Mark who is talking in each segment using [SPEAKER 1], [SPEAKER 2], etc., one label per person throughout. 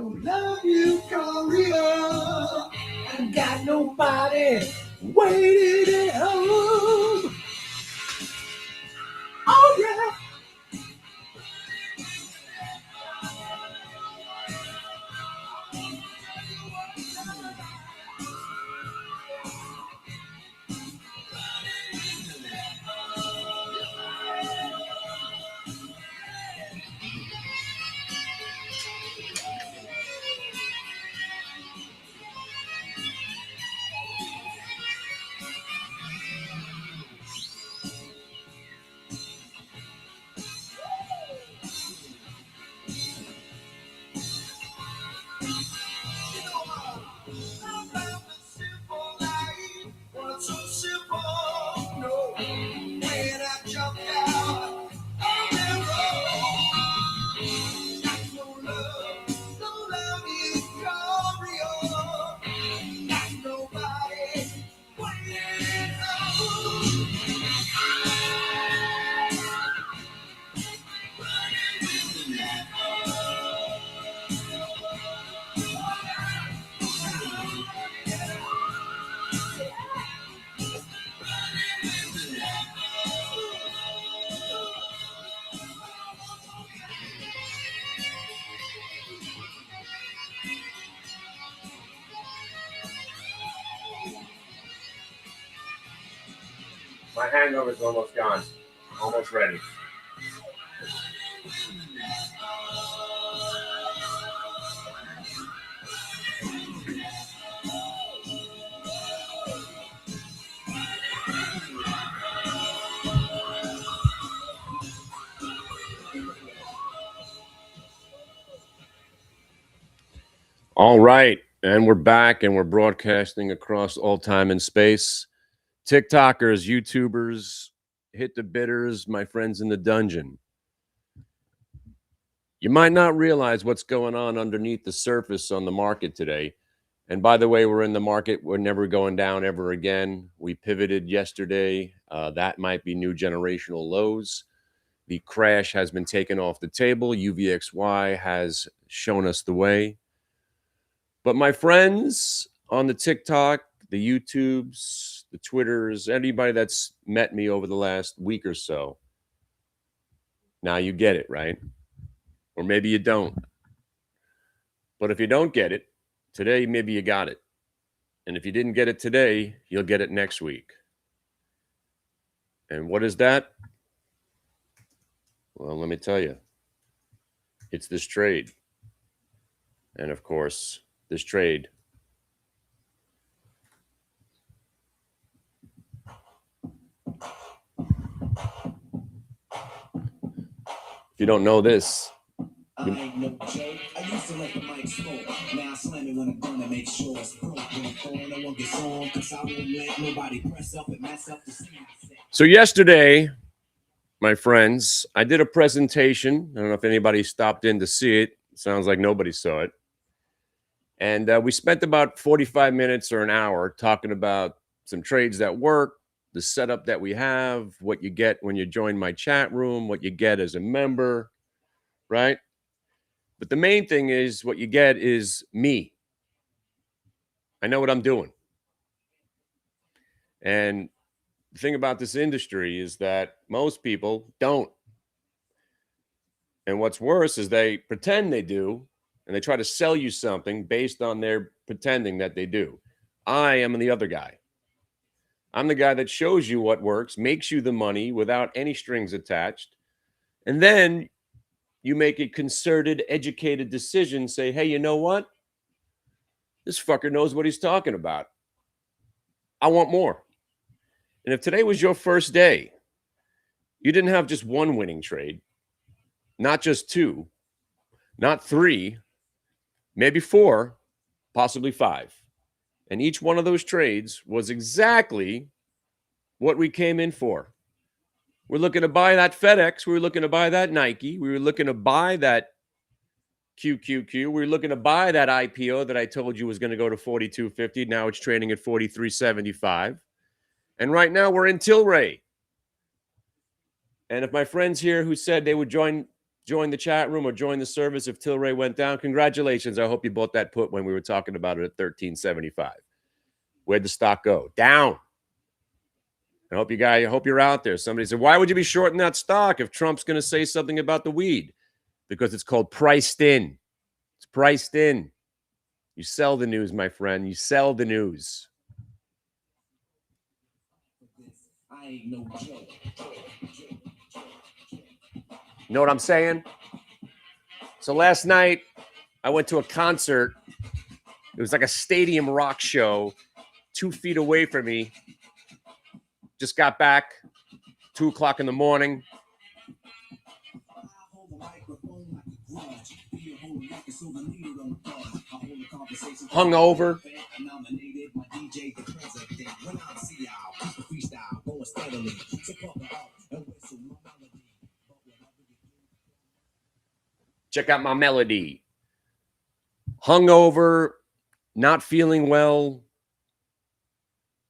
[SPEAKER 1] don't love you, Korea. I got nobody waiting at home. Oh, yeah.
[SPEAKER 2] My hangover is almost gone. Almost ready. All right. And we're back and we're broadcasting across all time and space. TikTokers, YouTubers, hit the bidders, my friends in the dungeon. You might not realize what's going on underneath the surface on the market today. And by the way, we're in the market. We're never going down ever again. We pivoted yesterday. That might be new generational lows. The crash has been taken off the table. UVXY has shown us the way. But my friends on the TikTok, the YouTubes, the Twitters, anybody that's met me over the last week or so, now you get it, right? Or maybe you don't. But if you don't get it, today maybe you got it. And if you didn't get it today, you'll get it next week. And what is that? Well, let me tell you. It's this trade. And of course, this trade if you don't know this,
[SPEAKER 1] I ain't no joke. I used to let the mic smoke. Now I slam it when I'm gonna make sure it's broke. When no one gets on, cause I won't let nobody press up and mess up the scene.
[SPEAKER 2] So yesterday, my friends, I did a presentation. I don't know if anybody stopped in to see it. Sounds like nobody saw it. And we spent about 45 minutes or an hour talking about some trades that work, the setup that we have, what you get when you join my chat room, what you get as a member, right? But the main thing is what you get is me. I know what I'm doing. And the thing about this industry is that most people don't. And what's worse is they pretend they do, and they try to sell you something based on their pretending that they do. I am the other guy. I'm the guy that shows you what works, makes you the money without any strings attached. And then you make a concerted, educated decision, say, hey, you know what? This fucker knows what he's talking about. I want more. And if today was your first day, you didn't have just one winning trade, not just two, not three, maybe four, possibly five. And each one of those trades was exactly what we came in for. We're looking to buy that FedEx. We were looking to buy that Nike. We were looking to buy that QQQ. We were looking to buy that IPO that I told you was going to go to 42.50. Now it's trading at 43.75. And right now we're in Tilray. And if my friends here who said they would join join the chat room or join the service if Tilray went down. Congratulations. I hope you bought that put when we were talking about it at 13.75. Where'd the stock go? Down. I hope you're out there. Somebody said, why would you be shorting that stock if Trump's going to say something about the weed? Because it's called priced in. It's priced in. You sell the news, my friend. You sell the news.
[SPEAKER 1] I ain't no joke.
[SPEAKER 2] Know what I'm saying? So last night, I went to a concert. It was like a stadium rock show 2 feet away from me. Just got back, 2 o'clock in the morning. Hungover. Check out my melody. Hungover, not feeling well,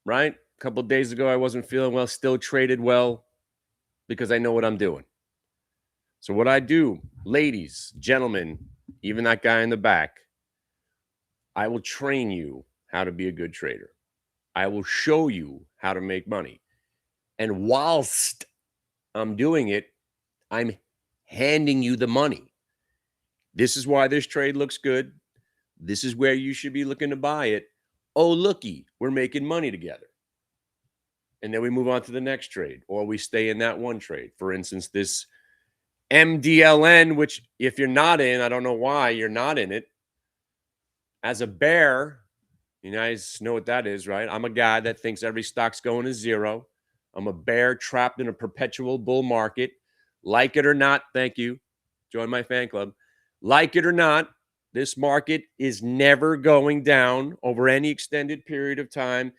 [SPEAKER 2] right? A couple of days ago, I wasn't feeling well, still traded well because I know what I'm doing. So what I do, ladies, gentlemen, even that guy in the back, I will train you how to be a good trader. I will show you how to make money. And whilst I'm doing it, I'm handing you the money. This is why this trade looks good. This is where you should be looking to buy it. Oh, looky, we're making money together. And then we move on to the next trade, or we stay in that one trade. For instance, this MDLN, which if you're not in, I don't know why you're not in it. As a bear, you guys know what that is, right? I'm a guy that thinks every stock's going to zero. I'm a bear trapped in a perpetual bull market. Like it or not, thank you. Join my fan club. Like it or not, this market is never going down over any extended period of time,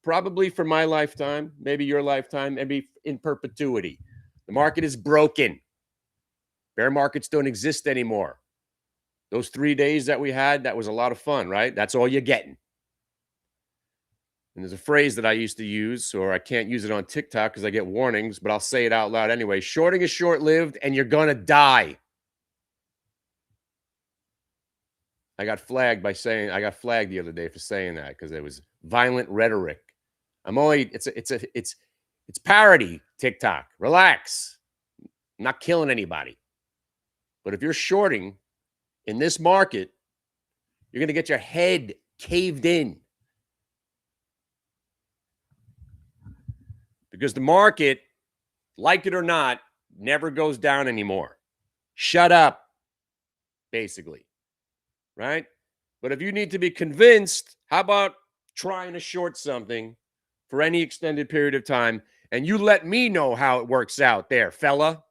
[SPEAKER 2] probably for my lifetime, maybe your lifetime, maybe in perpetuity. The market is broken. Bear markets don't exist anymore. Those 3 days that we had, that was a lot of fun, right? That's all you're getting. And there's a phrase that I used to use, or I can't use it on TikTok because I get warnings, but I'll say it out loud anyway. Shorting is short-lived, and you're going to die. I got flagged the other day for saying that because it was violent rhetoric. It's parody, TikTok. Relax. I'm not killing anybody. But if you're shorting in this market, you're going to get your head caved in. Because the market, like it or not, never goes down anymore. Shut up, basically. Right? But if you need to be convinced, how about trying to short something for any extended period of time, and you let me know how it works out there, fella?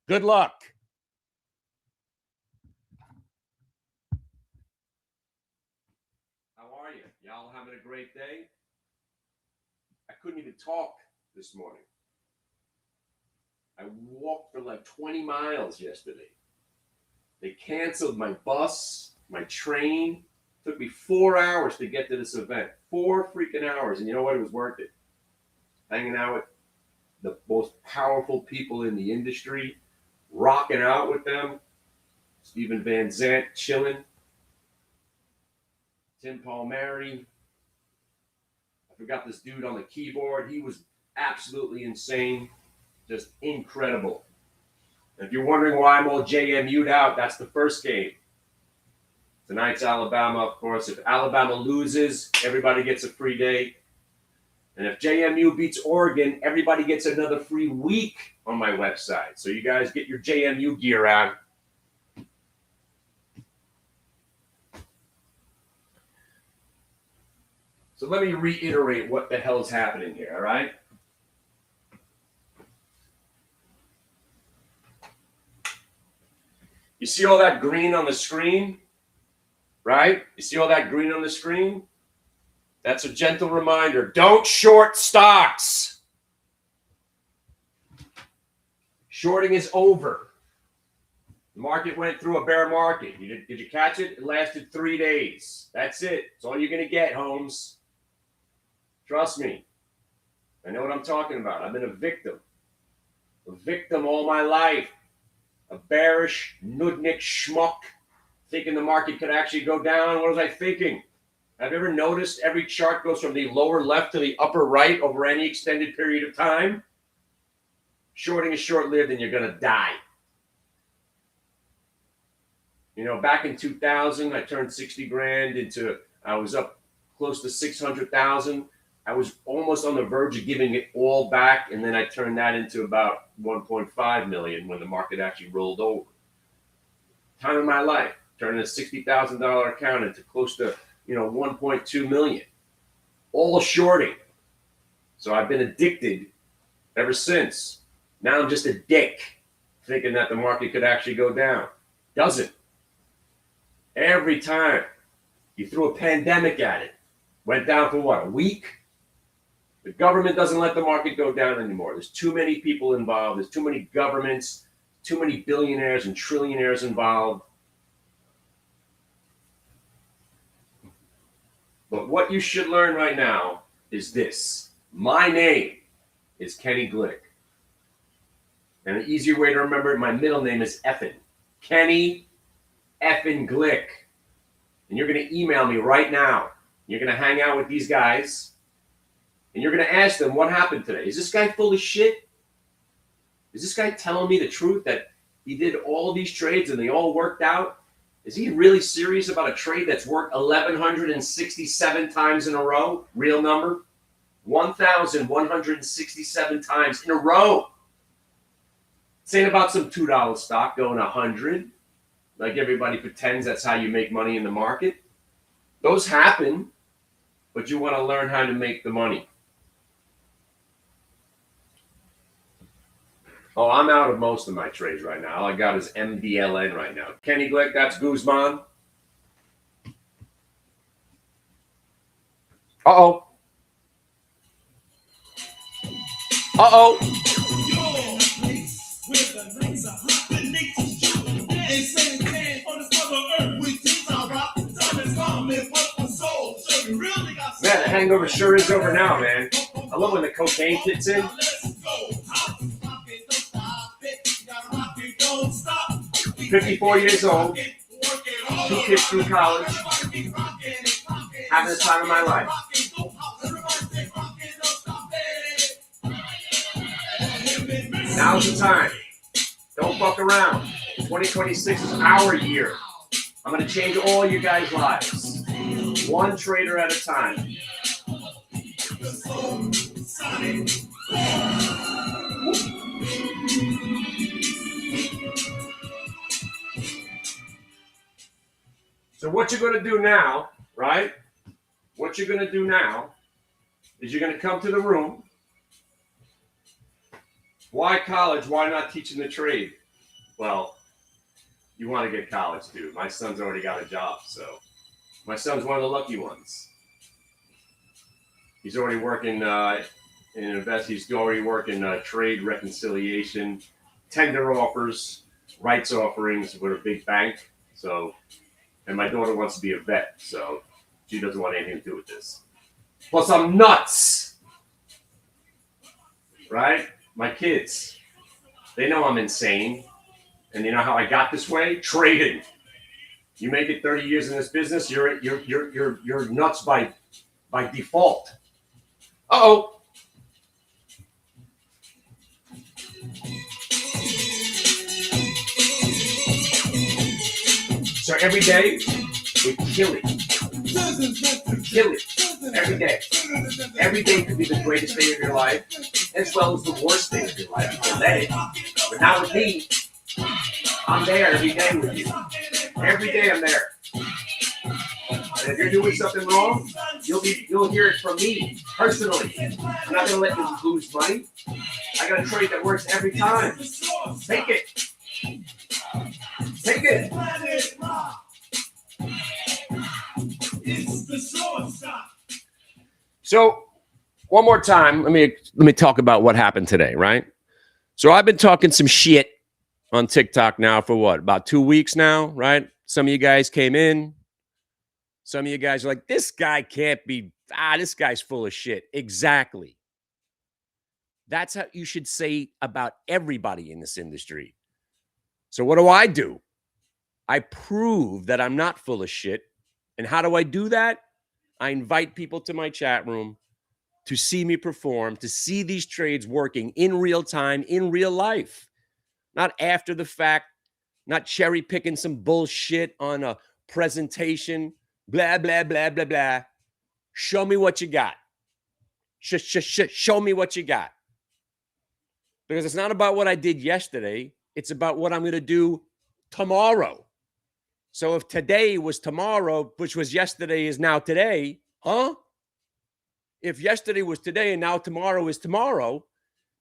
[SPEAKER 2] Good luck. How are you? Y'all having a great day? I couldn't even talk this morning. I walked for like 20 miles yesterday. They canceled my bus, my train. It took me 4 hours to get to this event. 4 freaking hours. And you know what? It was worth it. Hanging out with the most powerful people in the industry, rocking out with them. Stephen Van Zandt chilling. Tim Palmieri. I forgot this dude on the keyboard. He was absolutely insane. Just incredible. And if you're wondering why I'm all JMU'd out, that's the first game. Tonight's Alabama, of course. If Alabama loses, everybody gets a free day. And if JMU beats Oregon, everybody gets another free week on my website. So you guys get your JMU gear on. So let me reiterate what the hell is happening here, all right? You see all that green on the screen, right? You see all that green on the screen? That's a gentle reminder. Don't short stocks. Shorting is over. The market went through a bear market. Did you catch it? It lasted 3 days. That's it. That's all you're going to get, Holmes. Trust me. I know what I'm talking about. I've been a victim all my life. a bearish nudnik schmuck, thinking the market could actually go down. What was I thinking? Have you ever noticed every chart goes from the lower left to the upper right over any extended period of time? Shorting is short-lived and you're going to die. You know, back in 2000, I turned 60 grand into, I was up close to 600,000. I was almost on the verge of giving it all back, and then I turned that into about 1.5 million when the market actually rolled over. Time of my life, turning a $60,000 account into close to, 1.2 million. All shorting. So I've been addicted ever since. Now I'm just a dick, thinking that the market could actually go down. Doesn't. Every time you threw a pandemic at it, went down for what, a week? The government doesn't let the market go down anymore. There's too many people involved. There's too many governments, too many billionaires and trillionaires involved. But what you should learn right now is this. My name is Kenny Glick. And an easier way to remember it, my middle name is Effin. Kenny Effin Glick. And you're going to email me right now. You're going to hang out with these guys. And you're going to ask them, what happened today? Is this guy full of shit? Is this guy telling me the truth that he did all these trades and they all worked out? Is he really serious about a trade that's worked 1,167 times in a row? Real number? 1,167 times in a row. This ain't about some $2 stock going 100. Like everybody pretends that's how you make money in the market. Those happen, but you want to learn how to make the money. Oh, I'm out of most of my trades right now. All I got is MDLN right now. Kenny Glick, that's Guzman. Uh-oh. Uh-oh. Man, the hangover sure is over now, man. I love when the cocaine kicks in. 54 years old, 2 kids through college, having the time of my life. Now's the time. Don't fuck around. 2026 is our year. I'm going to change all you guys' lives. One trader at a time. So what you're going to do now, right? What you're going to do now is you're going to come to the room. Why college? Why not teaching the trade? Well, you want to get college too. My son's already got a job, so my son's one of the lucky ones. He's already working He's already working trade reconciliation, tender offers, rights offerings with a big bank. So, and my daughter wants to be a vet, so she doesn't want anything to do with this. Plus, I'm nuts, right? My kids, they know I'm insane. And you know how I got this way? Trading. You make it 30 years in this business, you're nuts by default. Uh-oh. So every day, we kill it. We kill it. Every day. Every day could be the greatest day of your life, as well as the worst day of your life. You can let it. But not with me. I'm there every day with you. Every day I'm there. And if you're doing something wrong, you'll hear it from me personally. I'm not going to let you lose money. I got a trade that works every time. Take it. Take it. So, one more time, let me talk about what happened today, right? So I've been talking some shit on TikTok now for what, about 2 weeks now, right? Some of you guys came in. Some of you guys are like, this guy can't be, this guy's full of shit. Exactly. That's how you should say about everybody in this industry. So what do? I prove that I'm not full of shit. And how do I do that? I invite people to my chat room to see me perform, to see these trades working in real time, in real life, not after the fact, not cherry picking some bullshit on a presentation, blah, blah, blah, blah, blah. Show me what you got. Show me what you got. Because it's not about what I did yesterday. It's about what I'm going to do tomorrow. So if today was tomorrow, which was yesterday is now today, huh? If yesterday was today and now tomorrow is tomorrow,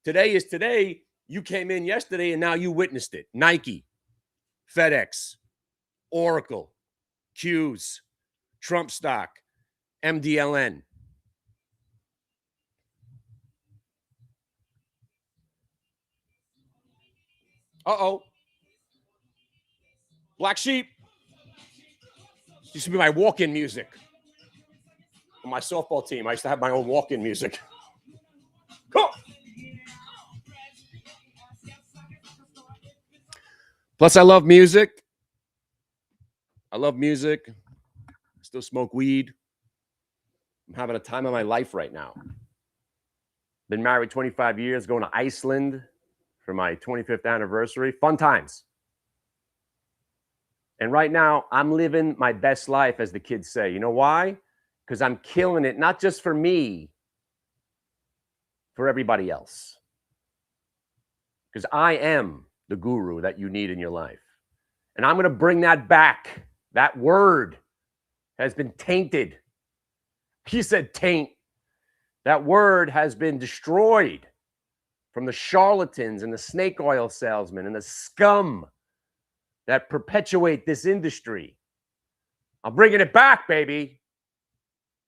[SPEAKER 2] today is today, you came in yesterday and now you witnessed it. Nike, FedEx, Oracle, Q's, Trump stock, MDLN. Uh-oh. Black Sheep. Used to be my walk-in music. On my softball team, I used to have my own walk-in music. Cool. Plus, I love music. I love music. I still smoke weed. I'm having a time of my life right now. Been married 25 years, going to Iceland for my 25th anniversary. Fun times. And right now, I'm living my best life, as the kids say. You know why? Because I'm killing it, not just for me, for everybody else. Because I am the guru that you need in your life. And I'm going to bring that back. That word has been tainted. He said taint. That word has been destroyed from the charlatans and the snake oil salesmen and the scum that perpetuate this industry. I'm bringing it back, baby.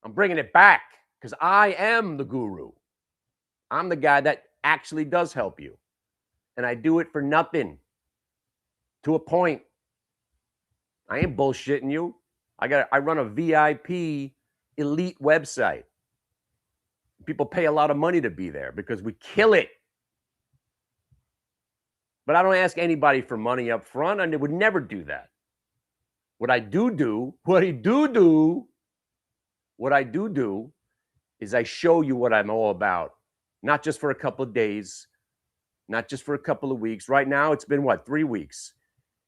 [SPEAKER 2] I'm bringing it back because I am the guru. I'm the guy that actually does help you. And I do it for nothing. To a point. I ain't bullshitting you. I run a VIP elite website. People pay a lot of money to be there because we kill it. But I don't ask anybody for money up front, and I would never do that. What I do is I show you what I'm all about. Not just for a couple of days, not just for a couple of weeks. Right now, it's been, 3 weeks?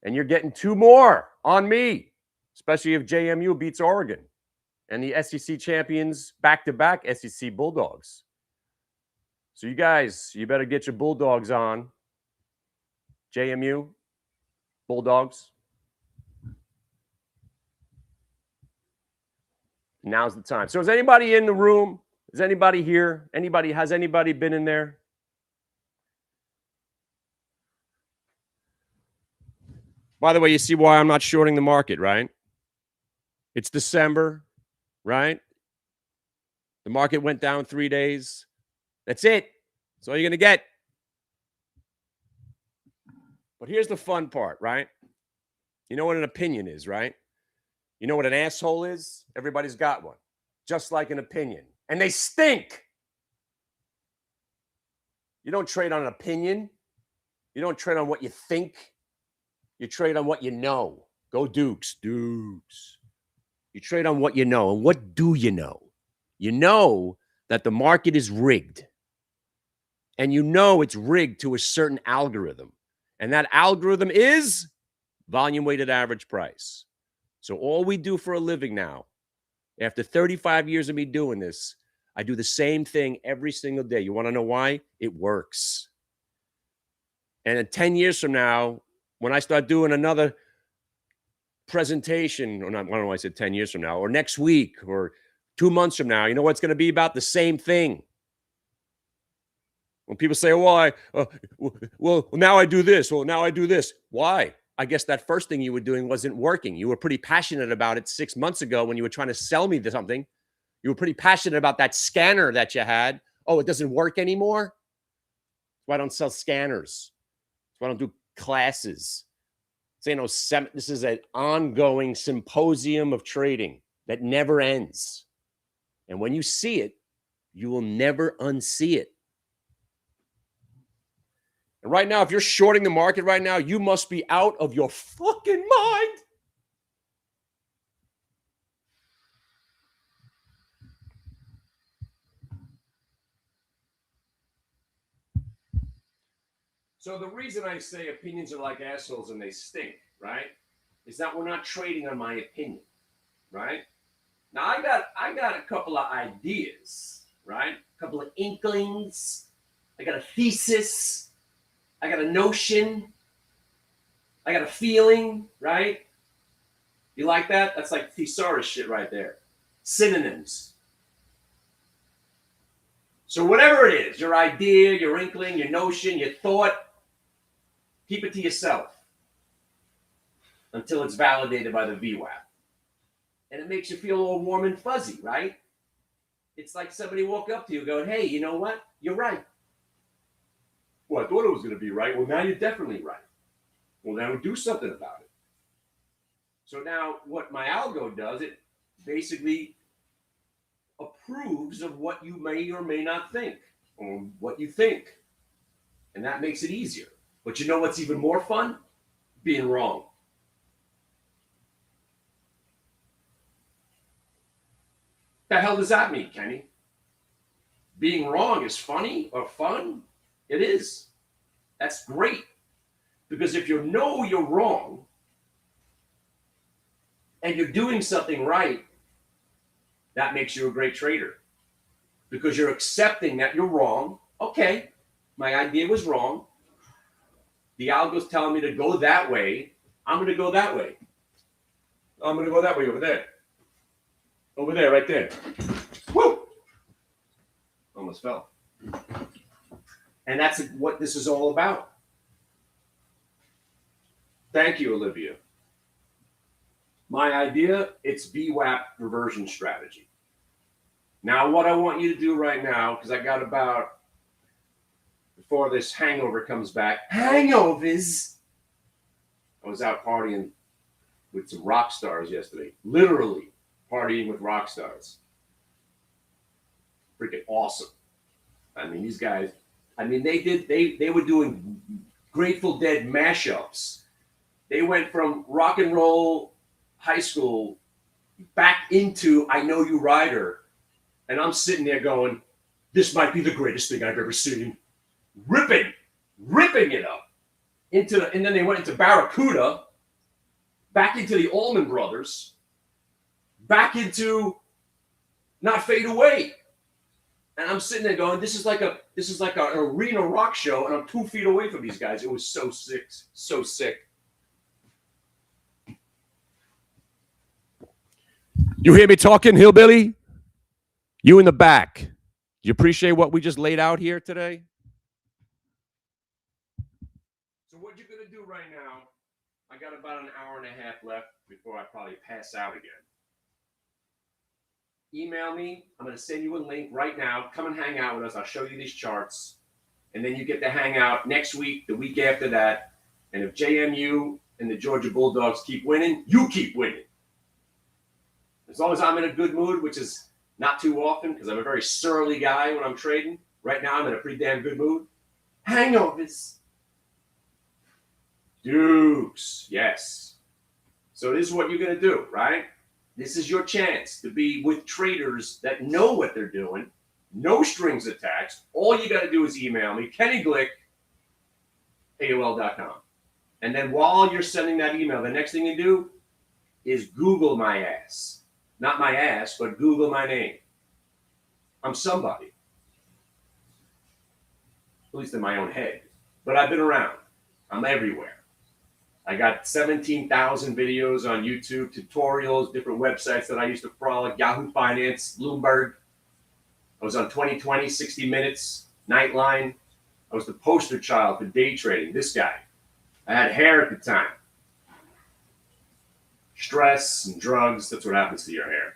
[SPEAKER 2] And you're getting 2 more on me, especially if JMU beats Oregon and the SEC champions back-to-back SEC Bulldogs. So you guys, you better get your Bulldogs on. JMU, Bulldogs. Now's the time. So is anybody in the room? Is anybody here? Has anybody been in there? By the way, you see why I'm not shorting the market, right? It's December, right? The market went down 3 days. That's it. That's all you're going to get. But here's the fun part, right? You know what an opinion is, right? You know what an asshole is? Everybody's got one. Just like an opinion. And they stink. You don't trade on an opinion. You don't trade on what you think. You trade on what you know. Go Dukes. Dukes. You trade on what you know. And what do you know? You know that the market is rigged. And you know it's rigged to a certain algorithm. And that algorithm is volume weighted average price. So all we do for a living now, after 35 years of me doing this, I do the same thing every single day. You want to know why? It works. And in 10 years from now, when I start doing another presentation, or not, I don't know why I said 10 years from now, or next week, or 2 months from now, you know what it's going to be about? The same thing. When people say, well, now I do this. Well, now I do this. Why? I guess that first thing you were doing wasn't working. You were pretty passionate about it 6 months ago when you were trying to sell me something. You were pretty passionate about that scanner that you had. Oh, it doesn't work anymore? That's why I don't sell scanners. That's why I don't do classes. This is an ongoing symposium of trading that never ends. And when you see it, you will never unsee it. And right now, if you're shorting the market right now, you must be out of your fucking mind. So the reason I say opinions are like assholes and they stink, right, is that we're not trading on my opinion, right? Now I got a couple of ideas, right? A couple of inklings. I got a thesis. I got a notion. I got a feeling, right? You like that? That's like thesaurus shit right there. Synonyms. So whatever it is, your idea, your inkling, your notion, your thought, keep it to yourself until it's validated by the VWAP. And it makes you feel all warm and fuzzy, right? It's like somebody woke up to you going, hey, you know what? You're right. Well, I thought it was going to be right. Well, now you're definitely right. Well, now do something about it. So now what my algo does, it basically approves of what you may or may not think, or what you think. And that makes it easier. But you know what's even more fun? Being wrong. The hell does that mean, Kenny? Being wrong is funny or fun? It is. That's great. Because if you know you're wrong and you're doing something right, that makes you a great trader. Because you're accepting that you're wrong. Okay, my idea was wrong. The algo's telling me to go that way. I'm going to go that way. I'm going to go that way over there. Over there, right there. Woo! Almost fell. And that's what this is all about. Thank you, Olivia. My idea, it's VWAP reversion strategy. Now, what I want you to do right now, because I got about, before this hangover comes back, hangovers. I was out partying with some rock stars yesterday. Literally partying with rock stars. Freaking awesome. I mean, these guys, I mean, they were doing Grateful Dead mashups. They went from rock and roll high school back into I Know You Rider. And I'm sitting there going, this might be the greatest thing I've ever seen. Ripping it up. And then they went into Barracuda, back into the Allman Brothers, back into Not Fade Away. And I'm sitting there going, this is like an arena rock show, and I'm 2 feet away from these guys. It was so sick, so sick. You hear me talking, hillbilly? You in the back. You appreciate what we just laid out here today? So what you're going to do right now, I got about an hour and a half left before I probably pass out again. Email me. I'm going to send you a link right now. Come and hang out with us. I'll show you these charts. And then you get to hang out next week, the week after that. And if JMU and the Georgia Bulldogs keep winning, you keep winning. As long as I'm in a good mood, which is not too often because I'm a very surly guy when I'm trading. Right now, I'm in a pretty damn good mood. Hangovers. Dukes. Yes. So this is what you're going to do, right? This is your chance to be with traders that know what they're doing. No strings attached. All you got to do is email me, Kenny Glick, AOL.com. And then while you're sending that email, the next thing you do is Google my ass. Not my ass, but Google my name. I'm somebody. At least in my own head. But I've been around. I'm everywhere. I got 17,000 videos on YouTube, tutorials, different websites that I used to frolic, Yahoo Finance, Bloomberg. I was on 2020, 60 Minutes, Nightline. I was the poster child for day trading, this guy. I had hair at the time. Stress and drugs, that's what happens to your hair.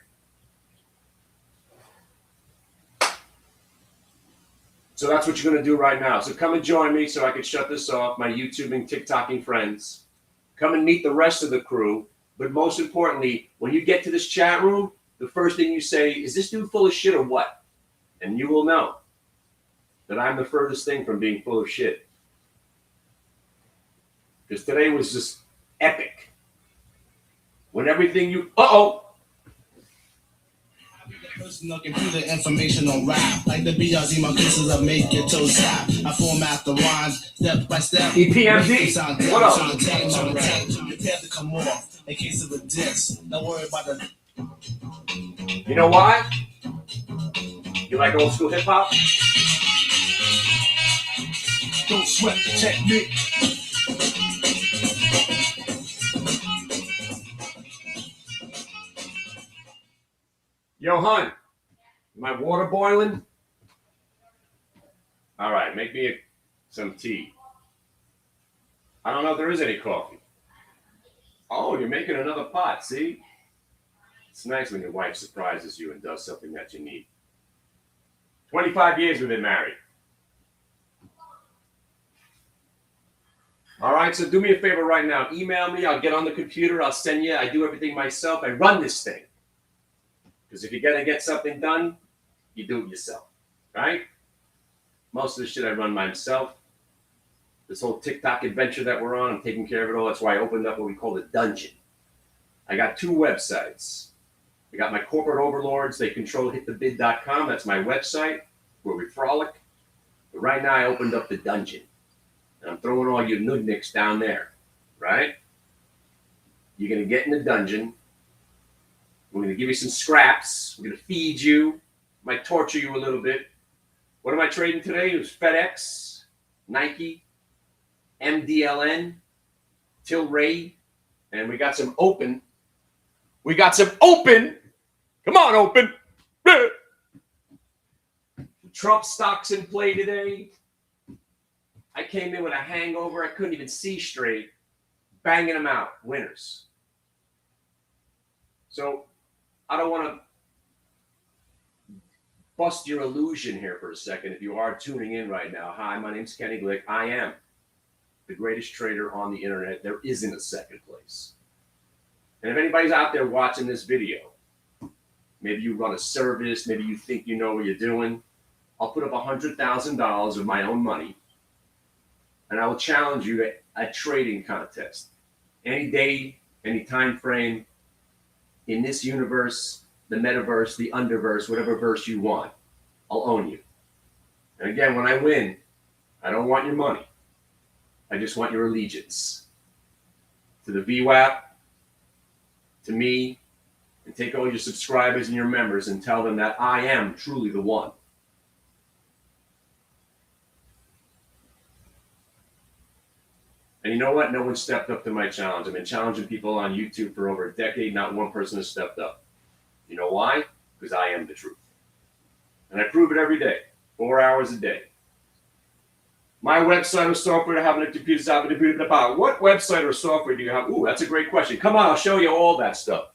[SPEAKER 2] So that's what you're going to do right now. So come and join me so I can shut this off, my YouTubing, TikToking friends. Come and meet the rest of the crew. But most importantly, when you get to this chat room, the first thing you say, is this dude full of shit or what? And you will know that I'm the furthest thing from being full of shit. because today was just epic. When everything you uh-oh.
[SPEAKER 1] Person looking through the information on rap. Like the BRZ, my cases of make your toes snap. I format the rhymes step by step.
[SPEAKER 2] EPMD. What up?
[SPEAKER 1] Prepare to come off in case of a diss. Don't worry about the.
[SPEAKER 2] You know why? You like old school hip hop?
[SPEAKER 1] Don't sweat the technique.
[SPEAKER 2] Yo, hun, my water boiling? All right, make me some tea. I don't know if there is any coffee. Oh, you're making another pot, see? It's nice when your wife surprises you and does something that you need. 25 years we've been married. All right, so do me a favor right now. Email me. I'll get on the computer. I'll send you. I do everything myself. I run this thing. Because if you're going to get something done, you do it yourself, right? Most of the shit I run myself. This whole TikTok adventure that we're on, I'm taking care of it all. That's why I opened up what we call the dungeon. I got 2 websites. I got my corporate overlords. They control hitthebid.com. That's my website where we frolic. But right now I opened up the dungeon. And I'm throwing all you nudniks down there, right? You're going to get in the dungeon. We're going to give you some scraps. We're going to feed you. Might torture you a little bit. What am I trading today? It was FedEx, Nike, MDLN, Tilray, and we got some open. Come on, open. Trump stocks in play today. I came in with a hangover. I couldn't even see straight. Banging them out. Winners. So I don't want to bust your illusion here for a second. If you are tuning in right now, hi, my name's Kenny Glick. I am the greatest trader on the internet. There isn't a second place. And if anybody's out there watching this video, maybe you run a service, maybe you think you know what you're doing, I'll put up $100,000 of my own money, and I will challenge you to a trading contest. Any day, any time frame, in this universe, the metaverse, the underverse, whatever verse you want, I'll own you. And again, when I win, I don't want your money. I just want your allegiance to the VWAP, to me, and take all your subscribers and your members and tell them that I am truly the one. And you know what? No one stepped up to my challenge. I've been challenging people on YouTube for over a decade. Not one person has stepped up. You know why? Because I am the truth. And I prove it every day, 4 hours a day. My website or software to have on the computer. What website or software do you have? Ooh, that's a great question. Come on, I'll show you all that stuff.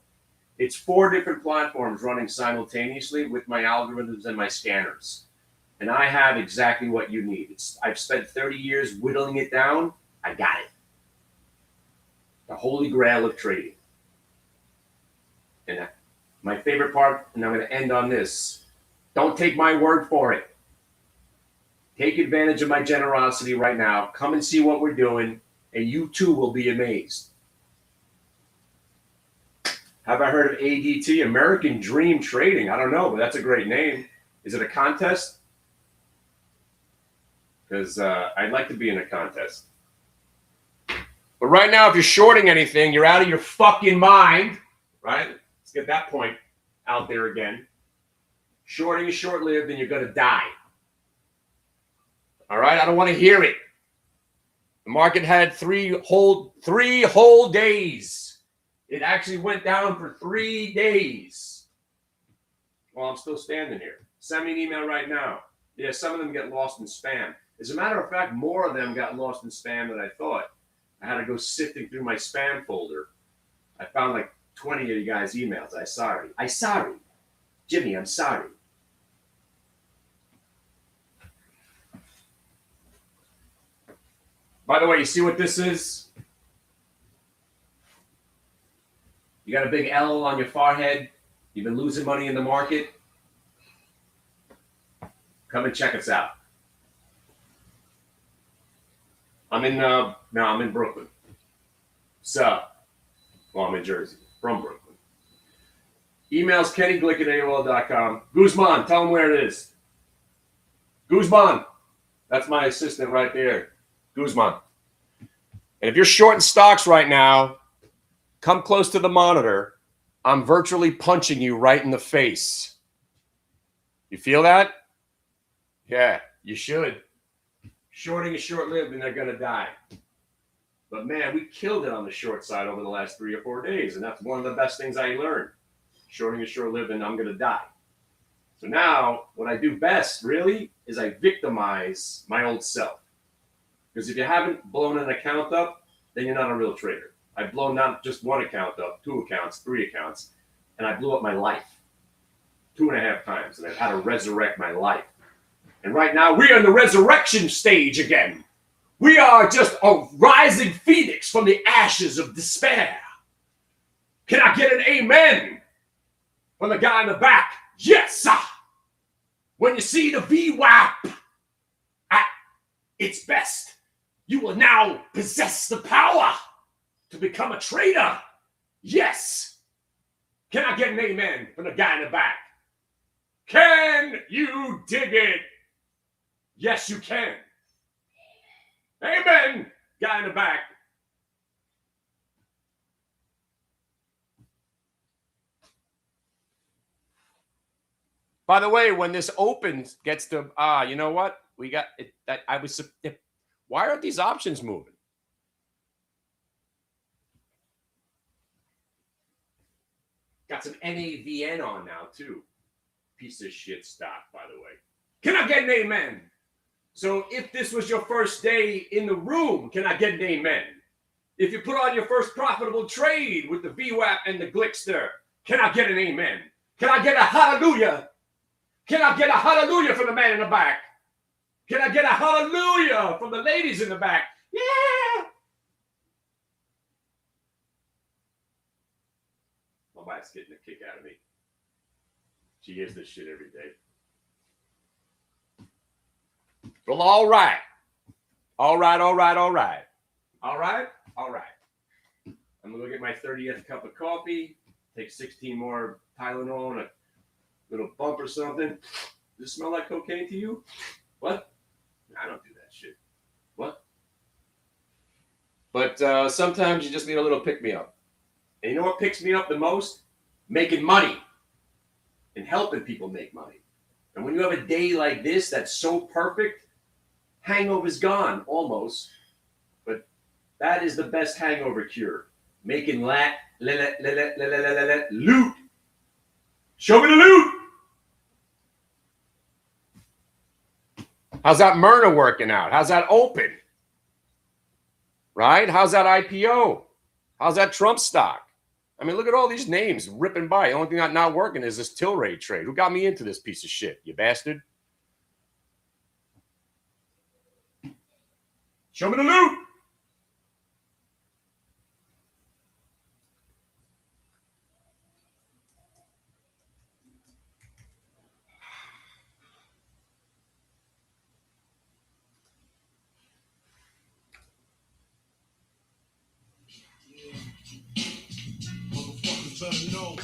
[SPEAKER 2] It's 4 different platforms running simultaneously with my algorithms and my scanners. And I have exactly what you need. I've spent 30 years whittling it down. I got it. The holy grail of trading. And my favorite part, and I'm going to end on this, don't take my word for it. Take advantage of my generosity right now. Come and see what we're doing, and you too will be amazed. Have I heard of ADT, American Dream Trading? I don't know, but that's a great name. Is it a contest? Because I'd like to be in a contest. But right now, if you're shorting anything, you're out of your fucking mind, right? Let's get that point out there again. Shorting is short-lived, and you're going to die. All right? I don't want to hear it. The market had three whole days. It actually went down for 3 days. Well, I'm still standing here. Send me an email right now. Yeah, some of them get lost in spam. As a matter of fact, more of them got lost in spam than I thought. I had to go sifting through my spam folder. I found like 20 of you guys' emails. I'm sorry. Jimmy, I'm sorry. By the way, you see what this is? You got a big L on your forehead. You've been losing money in the market. Come and check us out. I'm in Brooklyn. So, well, I'm in Jersey, from Brooklyn. Emails KennyGlick@AOL.com. Guzman, tell him where it is. Guzman, that's my assistant right there. Guzman. And if you're short in stocks right now, come close to the monitor. I'm virtually punching you right in the face. You feel that? Yeah, you should. Shorting is short-lived and they're going to die. But man, we killed it on the short side over the last 3 or 4 days. And that's one of the best things I learned. Shorting is short-lived and I'm going to die. So now what I do best really is I victimize my old self. Because if you haven't blown an account up, then you're not a real trader. I've blown not just one account up, 2 accounts, 3 accounts, and I blew up my life 2.5 times. And I've had to resurrect my life. And right now we are in the resurrection stage again. We are just a rising phoenix from the ashes of despair. Can I get an amen from the guy in the back? Yes, sir. When you see the VWAP at its best, you will now possess the power to become a trader. Yes. Can I get an amen from the guy in the back? Can you dig it? Yes, you can. Amen, guy in the back. By the way, when this opens, gets to, you know what? We got it. Why aren't these options moving? Got some NAVN on now, too. Piece of shit stock, by the way. Can I get an amen? So if this was your first day in the room, can I get an amen? If you put on your first profitable trade with the VWAP and the Glickster, can I get an amen? Can I get a hallelujah? Can I get a hallelujah from the man in the back? Can I get a hallelujah from the ladies in the back? Yeah! My wife's getting a kick out of me. She hears this shit every day. Well, all right. All right. I'm going to get my 30th cup of coffee, take 16 more Tylenol and a little bump or something. Does it smell like cocaine to you? What? I don't do that shit. What? But sometimes you just need a little pick-me-up. And you know what picks me up the most? Making money and helping people make money. And when you have a day like this that's so perfect, hangover's gone, almost. But that is the best hangover cure. Making loot. Show me the loot. How's that Myrna working out? How's that open? Right? How's that IPO? How's that Trump stock? I mean, look at all these names ripping by. The only thing not working is this Tilray trade. Who got me into this piece of shit, you bastard? Show me the loot.
[SPEAKER 1] Motherfuckers better know.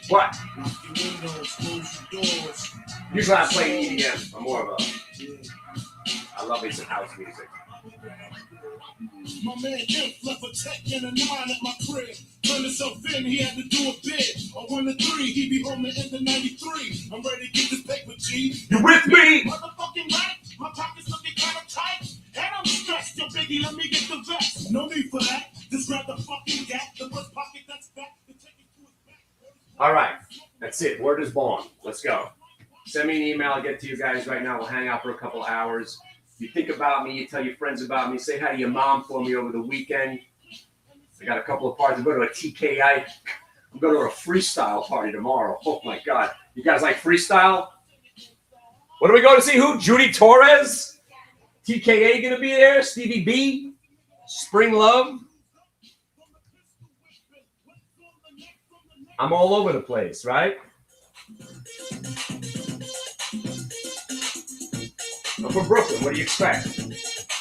[SPEAKER 2] What?
[SPEAKER 1] Lock your windows, close your doors.
[SPEAKER 2] Usually I play EDM. I'm more of a... I love me some house music.
[SPEAKER 1] My man Imp left a tech and a 9 at my crib. Turned himself in, he had to do a bid. A 1 to 3, he be home at end of 93. I'm ready to get this paper, G.
[SPEAKER 2] You with me?
[SPEAKER 1] Motherfucking right, my pockets looking kind of tight. And I'm stressed, yo biggie, let me get the vest. No need for that, just grab the fucking gap. The first pocket that's back, the take it to his back.
[SPEAKER 2] All right, that's it. Word is born. Let's go. Send me an email. I'll get to you guys right now. We'll hang out for a couple hours. You think about me, you tell your friends about me, say hi to your mom for me over the weekend. I got a couple of parties. I'm going to a TKI. I'm going to a freestyle party tomorrow. Oh, my God. You guys like freestyle? What do we go to see? Who? Judy Torres? TKA going to be there? Stevie B? Spring Love? I'm all over the place, right? I'm from Brooklyn. What do you expect?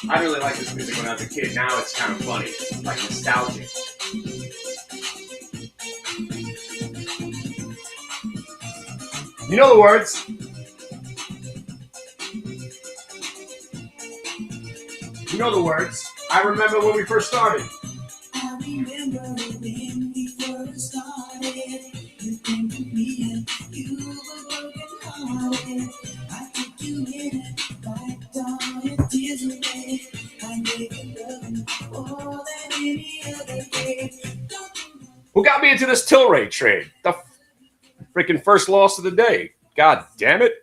[SPEAKER 2] I really like this music when I was a kid. Now it's kind of funny, like nostalgic. You know the words. You know the words. I remember when we first started.
[SPEAKER 1] I remember when we first started. You came to me and you were broken hearted. I took you in and wiped all your tears away. I gave you love more than any other day.
[SPEAKER 2] Who got me into this Tilray trade? The freaking first loss of the day. God damn it.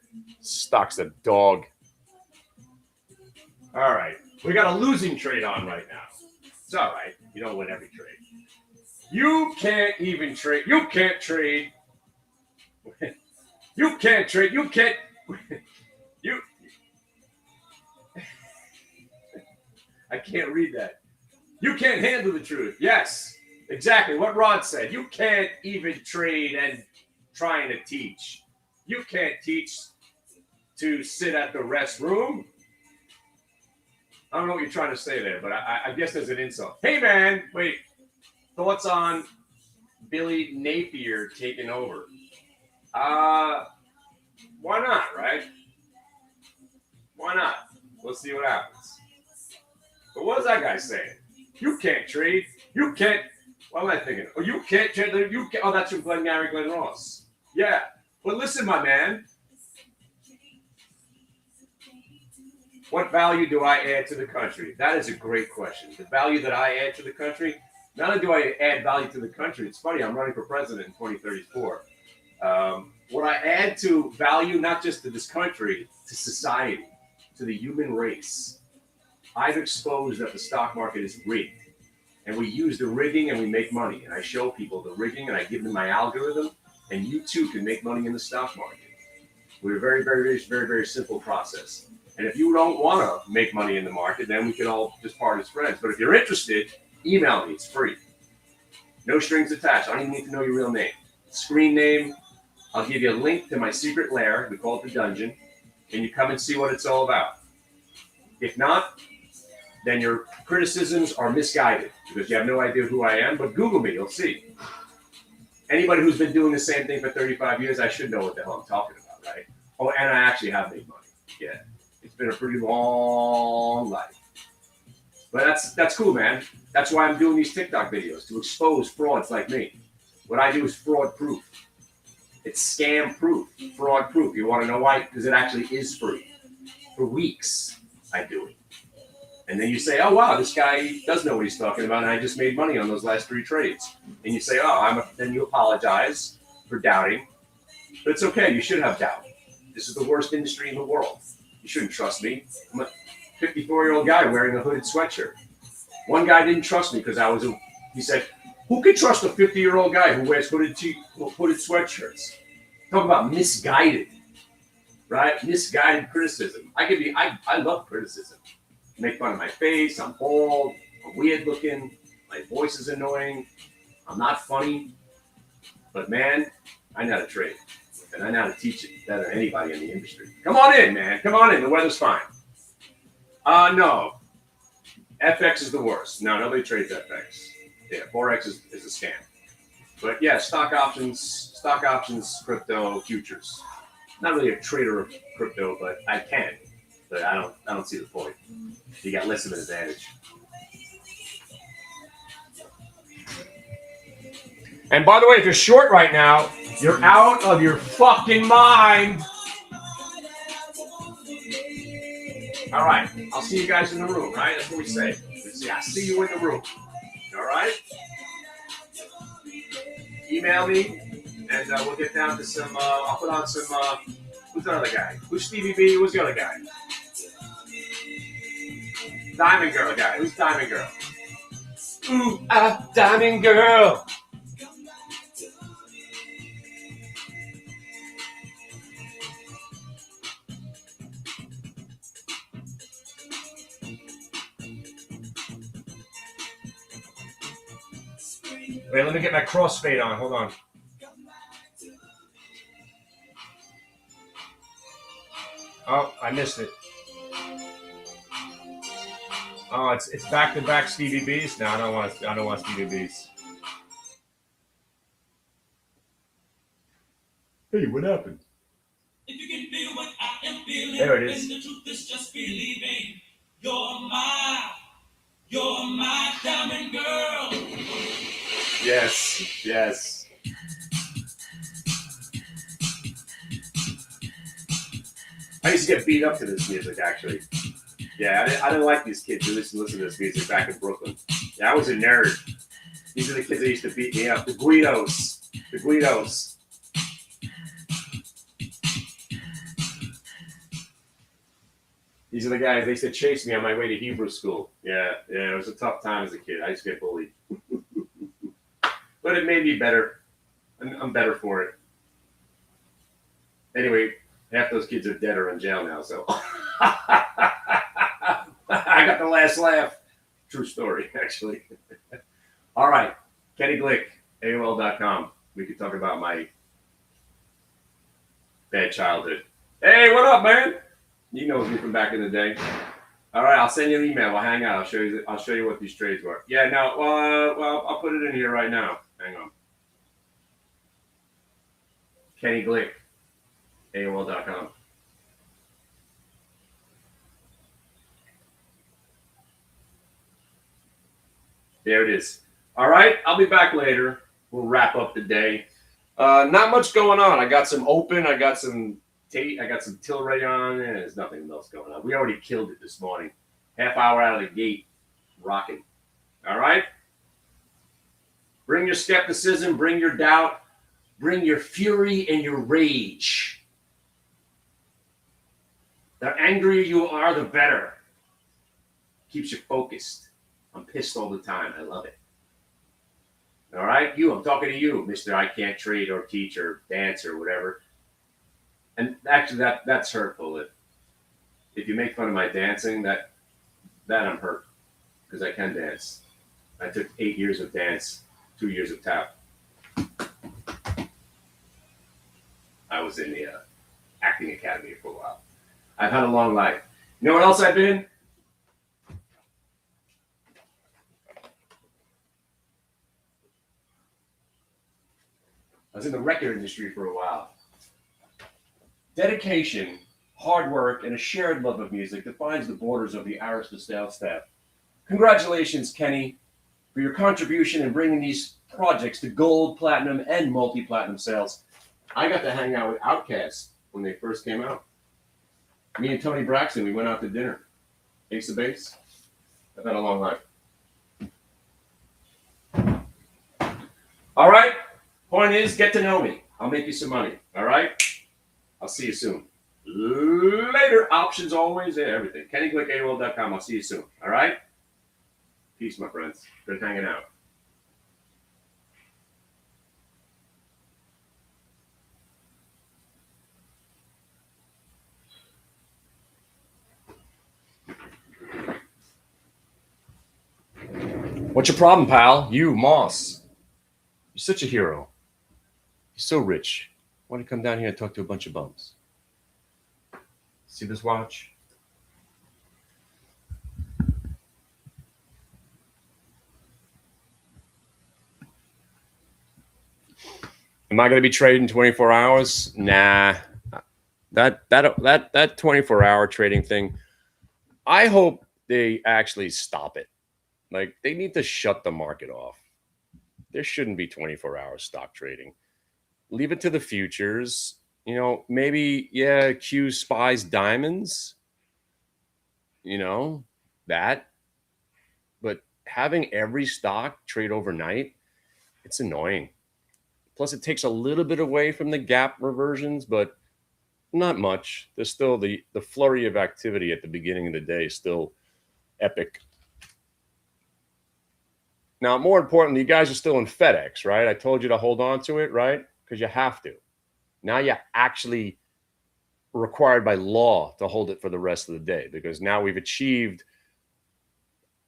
[SPEAKER 2] Stock's a dog. All right. We got a losing trade on right now. It's all right. You don't win every trade. You can't even trade. You can't trade. You can't trade. You can't. You. I can't read that. You can't handle the truth. Yes, exactly what Rod said. You can't even trade and trying to teach. You can't teach to sit at the restroom. I don't know what you're trying to say there, but I guess there's an insult. Hey, man, wait. Thoughts on Billy Napier taking over? Why not, right? Why not? Let's see what happens. But what is that guy saying? You can't trade. You can't. What am I thinking? Oh, you can't trade. You can't. Oh, that's from Glenn Ross. Yeah. But listen, my man. What value do I add to the country? That is a great question. The value that I add to the country, not only do I add value to the country, it's funny, I'm running for president in 2034. What I add to value, not just to this country, to society, to the human race. I've exposed that the stock market is rigged. And we use the rigging and we make money. And I show people the rigging and I give them my algorithm. And you too can make money in the stock market. We're a very, very, very, very simple process. And if you don't want to make money in the market, then we can all just part as friends. But if you're interested, email me. It's free. No strings attached. I don't even need to know your real name. Screen name. I'll give you a link to my secret lair. We call it the dungeon. And you come and see what it's all about. If not, then your criticisms are misguided because you have no idea who I am. But Google me. You'll see. Anybody who's been doing the same thing for 35 years, I should know what the hell I'm talking about, right? Oh, and I actually have made money. Yeah. It's been a pretty long life. But that's cool, man. That's why I'm doing these TikTok videos, to expose frauds like me. What I do is fraud proof. It's scam proof, fraud proof. You want to know why? Because it actually is free. For weeks, I do it. And then you say, oh, wow, this guy does know what he's talking about, and I just made money on those last 3 trades. And you say, then you apologize for doubting. But it's okay. You should have doubt. This is the worst industry in the world. You shouldn't trust me. I'm a 54-year-old guy wearing a hooded sweatshirt. One guy didn't trust me because he said, who can trust a 50-year-old guy who wears hooded sweatshirts? Talk about misguided, right? Misguided criticism. I love criticism. Make fun of my face. I'm bald. I'm weird looking. My voice is annoying. I'm not funny. But man, I know how to trade. And I know how to teach it better than anybody in the industry. Come on in, man. Come on in. The weather's fine. No. FX is the worst. No, nobody trades FX. Yeah, Forex is a scam. But yeah, stock options, crypto, futures. Not really a trader of crypto, but I can. But I don't see the point. You got less of an advantage. And by the way, if you're short right now, you're out of your fucking mind. All right. I'll see you guys in the room, right? That's what we say. I see you in the room. All right? Email me, and we'll get down to some, I'll put on some, who's the other guy? Who's Stevie B? Who's the other guy? Diamond Girl guy. Who's Diamond Girl? Ooh, Diamond Girl. Wait, let me get my crossfade on. Hold on. Oh, I missed it. Oh, it's back-to-back Stevie B's. No, I don't want Stevie B's. Hey, what happened?
[SPEAKER 1] If you can feel what I am feeling,
[SPEAKER 2] there it is.
[SPEAKER 1] The truth is just believing. You're my diamond girl.
[SPEAKER 2] Yes, yes. I used to get beat up to this music, actually. Yeah, I didn't like these kids who used to listen to this music back in Brooklyn. Yeah, I was a nerd. These are the kids that used to beat me up. The Guidos. The Guidos. These are the guys, they used to chase me on my way to Hebrew school. Yeah, it was a tough time as a kid. I used to get bullied. But it made me better. I'm better for it. Anyway, half those kids are dead or in jail now, so. I got the last laugh. True story, actually. All right. Kenny Glick, AOL.com. We could talk about my bad childhood. Hey, what up, man? You know me from back in the day. All right, I'll send you an email. We'll hang out. I'll show you what these trades were. Yeah, no, well, I'll put it in here right now. Hang on. Kenny Glick, AOL.com. There it is. All right, I'll be back later. We'll wrap up the day. Not much going on. I got some open. I got some Tate. I got some Tilray on. And there's nothing else going on. We already killed it this morning. Half hour out of the gate. Rocking. All right? Bring your skepticism. Bring your doubt. Bring your fury and your rage. The angrier you are, the better. Keeps you focused. I'm pissed all the time. I love it. All right? I'm talking to you, Mr. I can't trade or teach or dance or whatever. And actually, that's hurtful. If you make fun of my dancing, that I'm hurt. Because I can dance. I took 8 years of dance, 2 years of tap. I was in the acting academy for a while. I've had a long life. You know what else I've been? I was in the record industry for a while. Dedication, hard work, and a shared love of music defines the borders of the Arista sales staff. Congratulations, Kenny, for your contribution in bringing these projects to gold, platinum, and multi-platinum sales. I got to hang out with Outkast when they first came out. Me and Tony Braxton, we went out to dinner. Ace of Base. I've had a long life. All right. Point is, get to know me. I'll make you some money. All right? I'll see you soon. Later. Options always. Yeah, everything. KennyGlickAOL.com. I'll see you soon. All right? Peace, my friends. Good hanging out. What's your problem, pal? You, Moss. You're such a hero. You're so rich. Why don't you come down here and talk to a bunch of bums? See this watch? Am I going to be trading 24 hours? Nah. That 24-hour trading thing, I hope they actually stop it. Like, they need to shut the market off. There shouldn't be 24-hour stock trading. Leave it to the futures. You know, maybe, yeah, Q spies diamonds. You know, that. But having every stock trade overnight, it's annoying. Plus, it takes a little bit away from the gap reversions, but not much. There's still the flurry of activity at the beginning of the day, still epic. Now, more importantly, you guys are still in FedEx, right? I told you to hold on to it, right? Because you have to. Now you're actually required by law to hold it for the rest of the day, because now we've achieved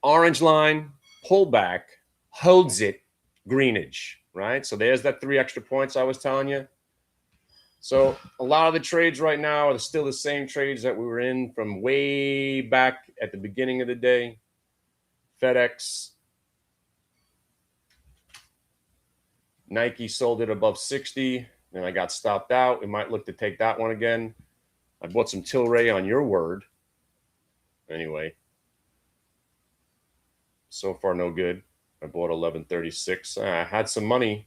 [SPEAKER 2] orange line, pullback, holds it, greenage, right? So there's that 3 extra points I was telling you. So a lot of the trades right now are still the same trades that we were in from way back at the beginning of the day. FedEx. Nike sold it above 60. Then I got stopped out. We might look to take that one again. I bought some Tilray on your word. Anyway, so far no good. I bought 1136. I had some money,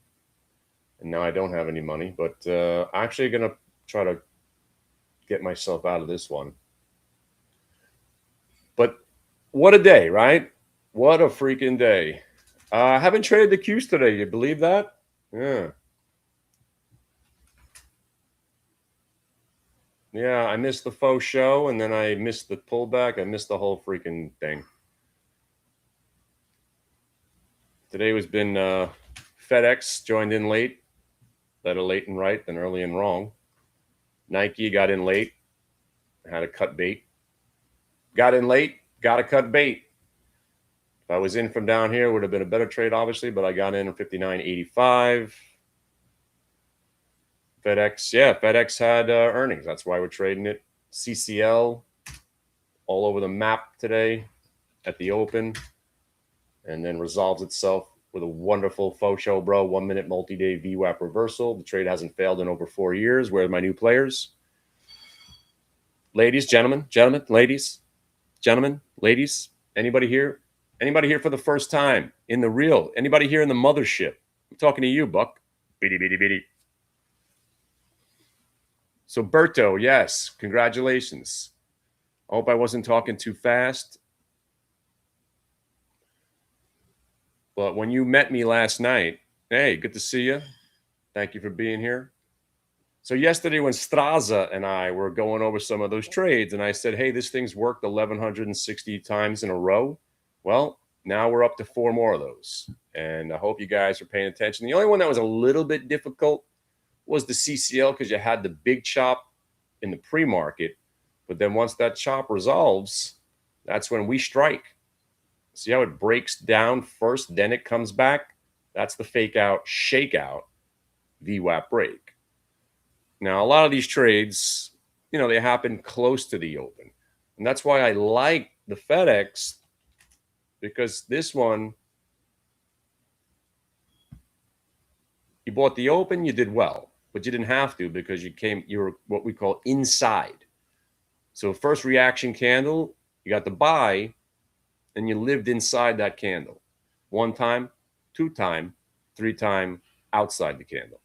[SPEAKER 2] and now I don't have any money. But I'm actually going to try to get myself out of this one. But what a day, right? What a freaking day. I haven't traded the Qs today. You believe that? Yeah. Yeah, I missed the faux show, and then I missed the pullback. I missed the whole freaking thing. Today has been FedEx joined in late. Better late and right than early and wrong. Nike got in late. Had to cut bait. Got in late. Got to cut bait. If I was in from down here, it would have been a better trade, obviously, but I got in at 59.85. FedEx, yeah, FedEx had earnings. That's why we're trading it. CCL all over the map today at the open, and then resolves itself with a wonderful faux show, bro. 1 minute multi-day VWAP reversal. The trade hasn't failed in over 4 years. Where are my new players? Ladies, gentlemen, ladies, gentlemen, ladies. Anybody here? Anybody here for the first time in the real? Anybody here in the mothership? I'm talking to you, Buck. Bitty, bitty, bitty. So Berto, yes, congratulations. I hope I wasn't talking too fast. But when you met me last night, hey, good to see you. Thank you for being here. So yesterday when Straza and I were going over some of those trades, and I said, hey, this thing's worked 1,160 times in a row. Well, now we're up to 4 more of those. And I hope you guys are paying attention. The only one that was a little bit difficult was the CCL because you had the big chop in the pre-market. But then once that chop resolves, that's when we strike. See how it breaks down first, then it comes back? That's the fake out, shake out VWAP break. Now, a lot of these trades, they happen close to the open. And that's why I like the FedEx, because this one, you bought the open, you did well, but you didn't have to because you were what we call inside. So first reaction candle, you got the buy, and you lived inside that candle. 1 time, 2 time, 3 time outside the candle.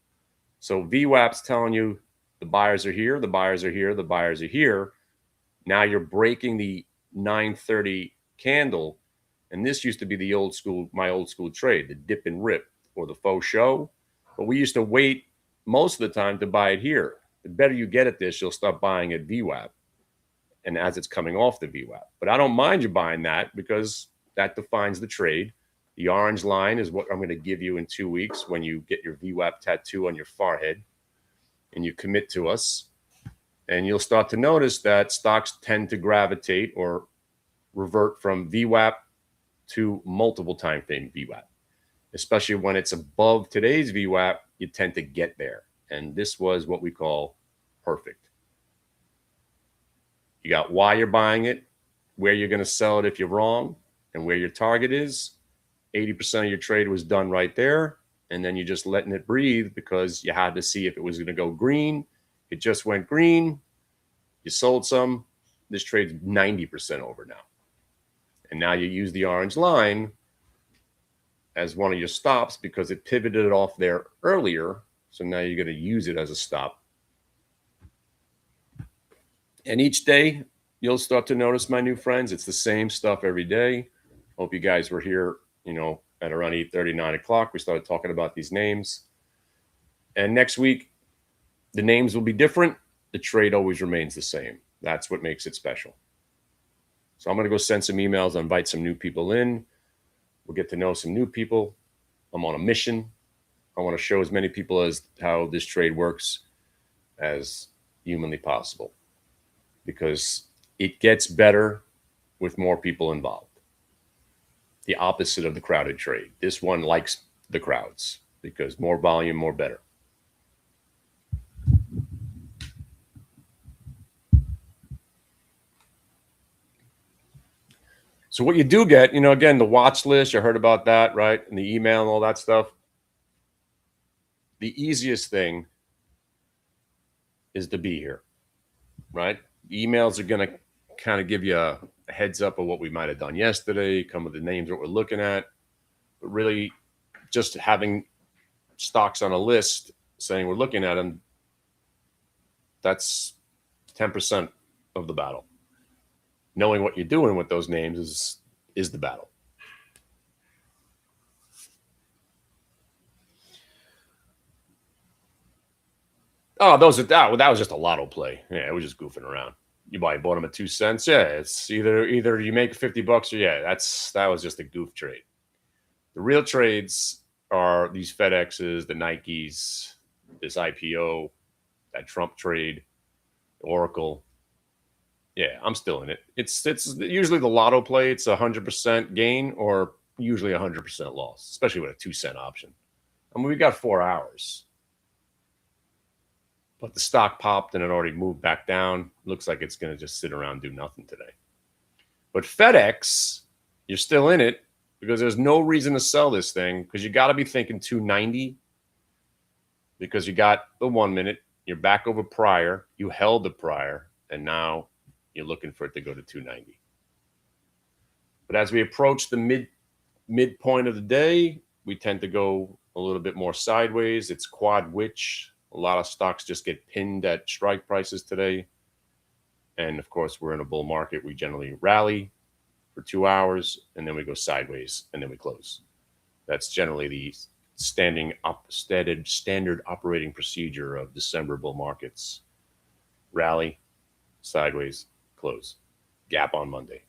[SPEAKER 2] So VWAP's telling you the buyers are here, the buyers are here, the buyers are here. Now you're breaking the 930 candle. And this used to be my old school trade, the dip and rip or the faux show. But we used to wait most of the time to buy it here. The better you get at this, you'll start buying at VWAP. And as it's coming off the VWAP. But I don't mind you buying that because that defines the trade. The orange line is what I'm going to give you in 2 weeks when you get your VWAP tattoo on your forehead and you commit to us. And you'll start to notice that stocks tend to gravitate or revert from VWAP to multiple time frame VWAP. Especially when it's above today's VWAP, you tend to get there. And this was what we call perfect. You got why you're buying it, where you're going to sell it if you're wrong, and where your target is. 80% of your trade was done right there. And then you're just letting it breathe because you had to see if it was going to go green. It just went green. You sold some. This trade's 90% over now. And now you use the orange line as one of your stops because it pivoted off there earlier. So now you're going to use it as a stop. And each day, you'll start to notice, my new friends, it's the same stuff every day. Hope you guys were here, at around 8:30, 9 o'clock. We started talking about these names. And next week, the names will be different. The trade always remains the same. That's what makes it special. So I'm going to go send some emails, invite some new people in. We'll get to know some new people. I'm on a mission. I want to show as many people as how this trade works as humanly possible. Because it gets better with more people involved. The opposite of the crowded trade. This one likes the crowds because more volume, more better. So what you do get, again, the watch list, you heard about that, right? And the email and all that stuff. The easiest thing is to be here, right? Emails are going to kind of give you a heads up of what we might have done yesterday, come with the names that we're looking at. But really, just having stocks on a list saying we're looking at them, that's 10% of the battle. Knowing what you're doing with those names is the battle. Oh, that was just a lotto play. Yeah, it was just goofing around. You bought them at 2 cents. Yeah, it's either you make $50 or that was just a goof trade. The real trades are these FedExes, the Nikes, this IPO, that Trump trade, Oracle. Yeah, I'm still in it. It's usually the lotto play. It's 100% gain or usually 100% loss, especially with a 2 cent option. I mean, we got 4 hours, but the stock popped and it already moved back down. Looks like it's going to just sit around and do nothing today. But FedEx, you're still in it because there's no reason to sell this thing because you got to be thinking 290 because you got the 1 minute, you're back over prior, you held the prior, and now you're looking for it to go to 290. But as we approach the midpoint of the day, we tend to go a little bit more sideways. It's quad witch. A lot of stocks just get pinned at strike prices today. And of course, we're in a bull market. We generally rally for 2 hours, and then we go sideways, and then we close. That's generally the standard operating procedure of December bull markets. Rally, sideways, close. Gap on Monday.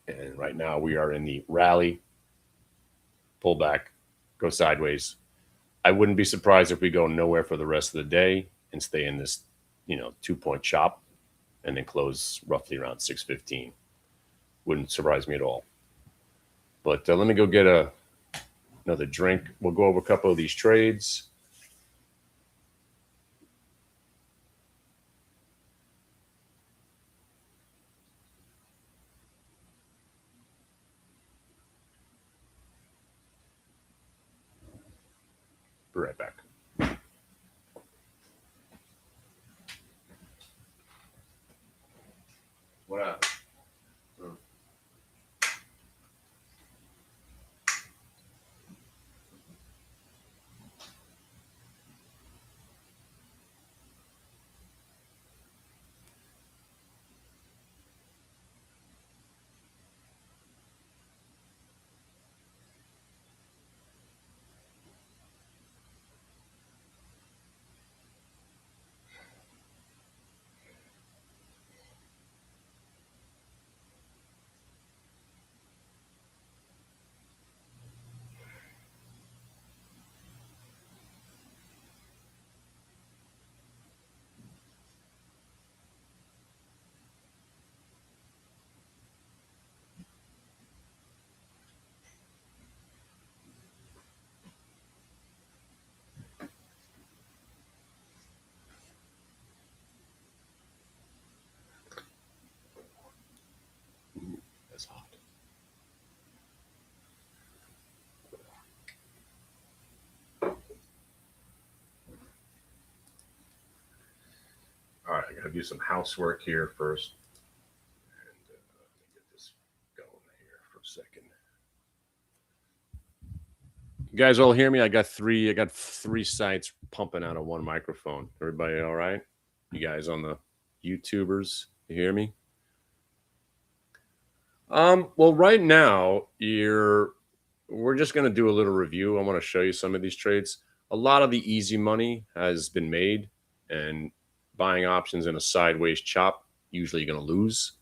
[SPEAKER 2] And right now we are in the rally, pull back, go sideways. I wouldn't be surprised if we go nowhere for the rest of the day and stay in this, 2-point chop and then close roughly around 6:15. Wouldn't surprise me at all. But let me go get another drink. We'll go over a couple of these trades. Be right back. What happened? That's hot. All right, I got to do some housework here first. And let me get this going here for a second. You guys all hear me? I got three sites pumping out of one microphone. Everybody all right? You guys on the YouTubers, you hear me? Well, right now we're just going to do a little review. I want to show you some of these trades. A lot of the easy money has been made, and buying options in a sideways chop, usually you're going to lose.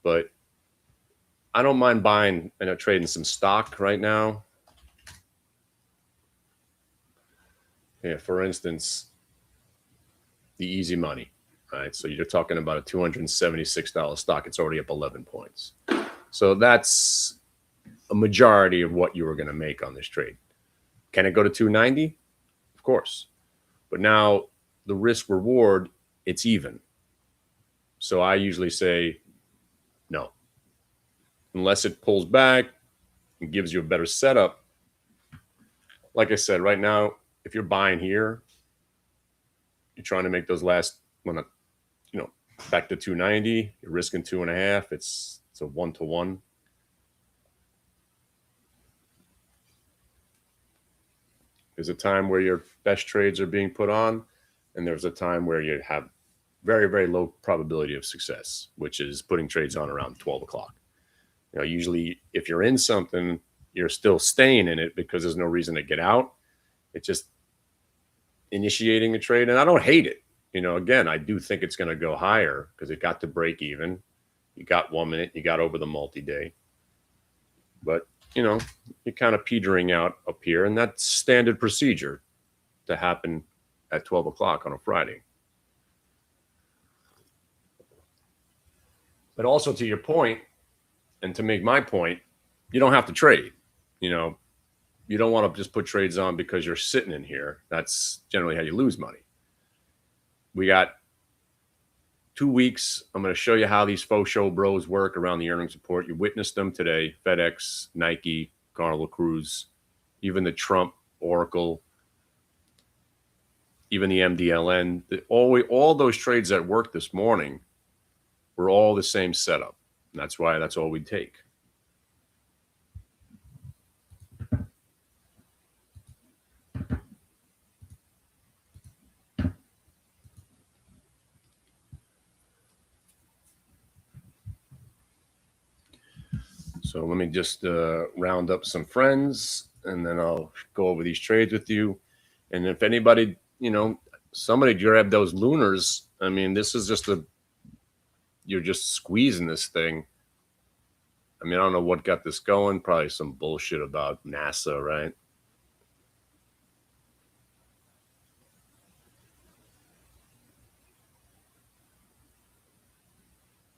[SPEAKER 2] But I don't mind buying and trading some stock right now. Yeah, for instance, the easy money, right? So you're talking about a $276 stock. It's already up 11 points. So that's a majority of what you were going to make on this trade. Can it go to 290? Of course. But now the risk reward, it's even. So I usually say unless it pulls back and gives you a better setup. Like I said, right now, if you're buying here, you're trying to make those last, back to 290, you're risking 2.5. It's a 1-to-1. There's a time where your best trades are being put on, and there's a time where you have very, very low probability of success, which is putting trades on around 12 o'clock. Usually if you're in something, you're still staying in it because there's no reason to get out. It's just initiating a trade. And I don't hate it. Again, I do think it's going to go higher because it got to break even. You got 1 minute, you got over the multi-day. But, you're kind of petering out up here. And that's standard procedure to happen at 12 o'clock on a Friday. But also to your point, and to make my point, you don't have to trade. You don't want to just put trades on because you're sitting in here. That's generally how you lose money. We got 2 weeks. I'm going to show you how these faux show bros work around the earnings report. You witnessed them today. FedEx, Nike, Carnival Cruise, even the Trump, Oracle, even the MDLN. All those trades that worked this morning were all the same setup. And that's why that's all we take. So let me just round up some friends, and then I'll go over these trades with you. And if anybody, somebody grabbed those lunars, this is just you're just squeezing this thing. I don't know what got this going. Probably some bullshit about NASA, right?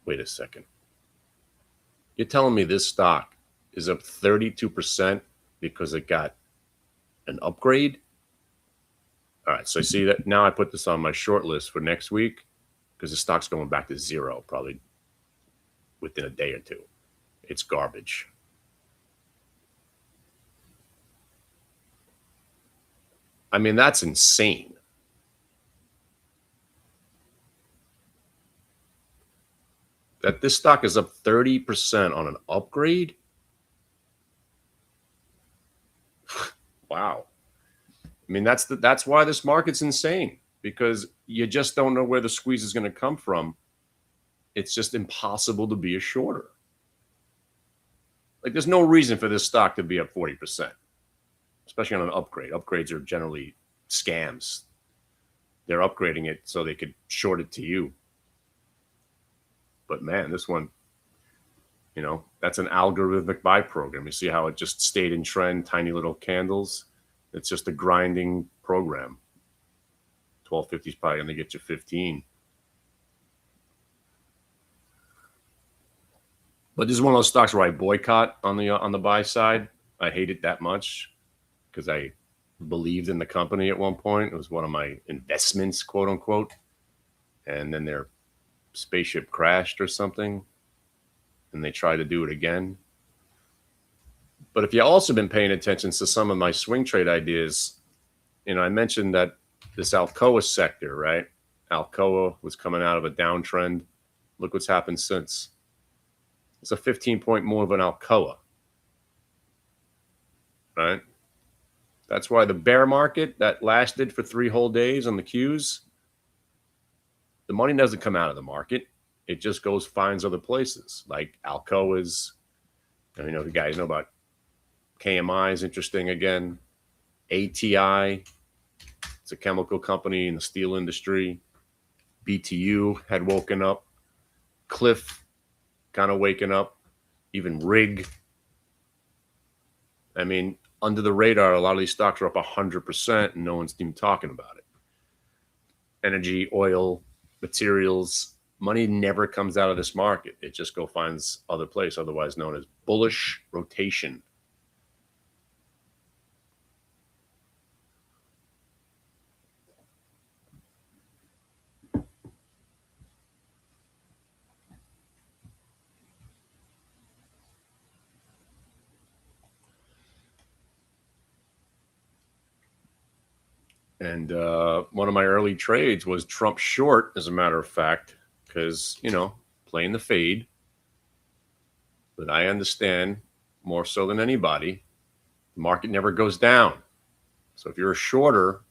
[SPEAKER 2] Wait a second. You're telling me this stock is up 32% because it got an upgrade? All right, so I see that now I put this on my short list for next week because the stock's going back to zero probably within a day or two. It's garbage. That's insane. That this stock is up 30% on an upgrade? Wow. That's why this market's insane, because you just don't know where the squeeze is going to come from. It's just impossible to be a shorter. Like, there's no reason for this stock to be up 40%, especially on an upgrade. Upgrades are generally scams. They're upgrading it so they could short it to you. But man, this one, that's an algorithmic buy program. You see how it just stayed in trend, tiny little candles. It's just a grinding program. 1250 is probably going to get you 15. But this is one of those stocks where I boycott on the buy side. I hate it that much because I believed in the company at one point. It was one of my investments, quote unquote. And then their spaceship crashed or something, and they try to do it again. But if you also been paying attention to some of my swing trade ideas, I mentioned that this Alcoa sector, right? Alcoa was coming out of a downtrend. Look what's happened since. It's a 15-point move on Alcoa, right? That's why the bear market that lasted for 3 whole days on the Qs, the money doesn't come out of the market. It just goes, finds other places like Alcoa's. The guys know about KMI is interesting again. ATI, it's a chemical company in the steel industry. BTU had woken up. Cliff kind of waking up. Even Rig. Under the radar, a lot of these stocks are up 100% and no one's even talking about it. Energy, oil, materials, money never comes out of this market. It just finds other place, otherwise known as bullish rotation. And one of my early trades was Trump short, as a matter of fact, because, playing the fade. But I understand more so than anybody, the market never goes down. So if you're a shorter,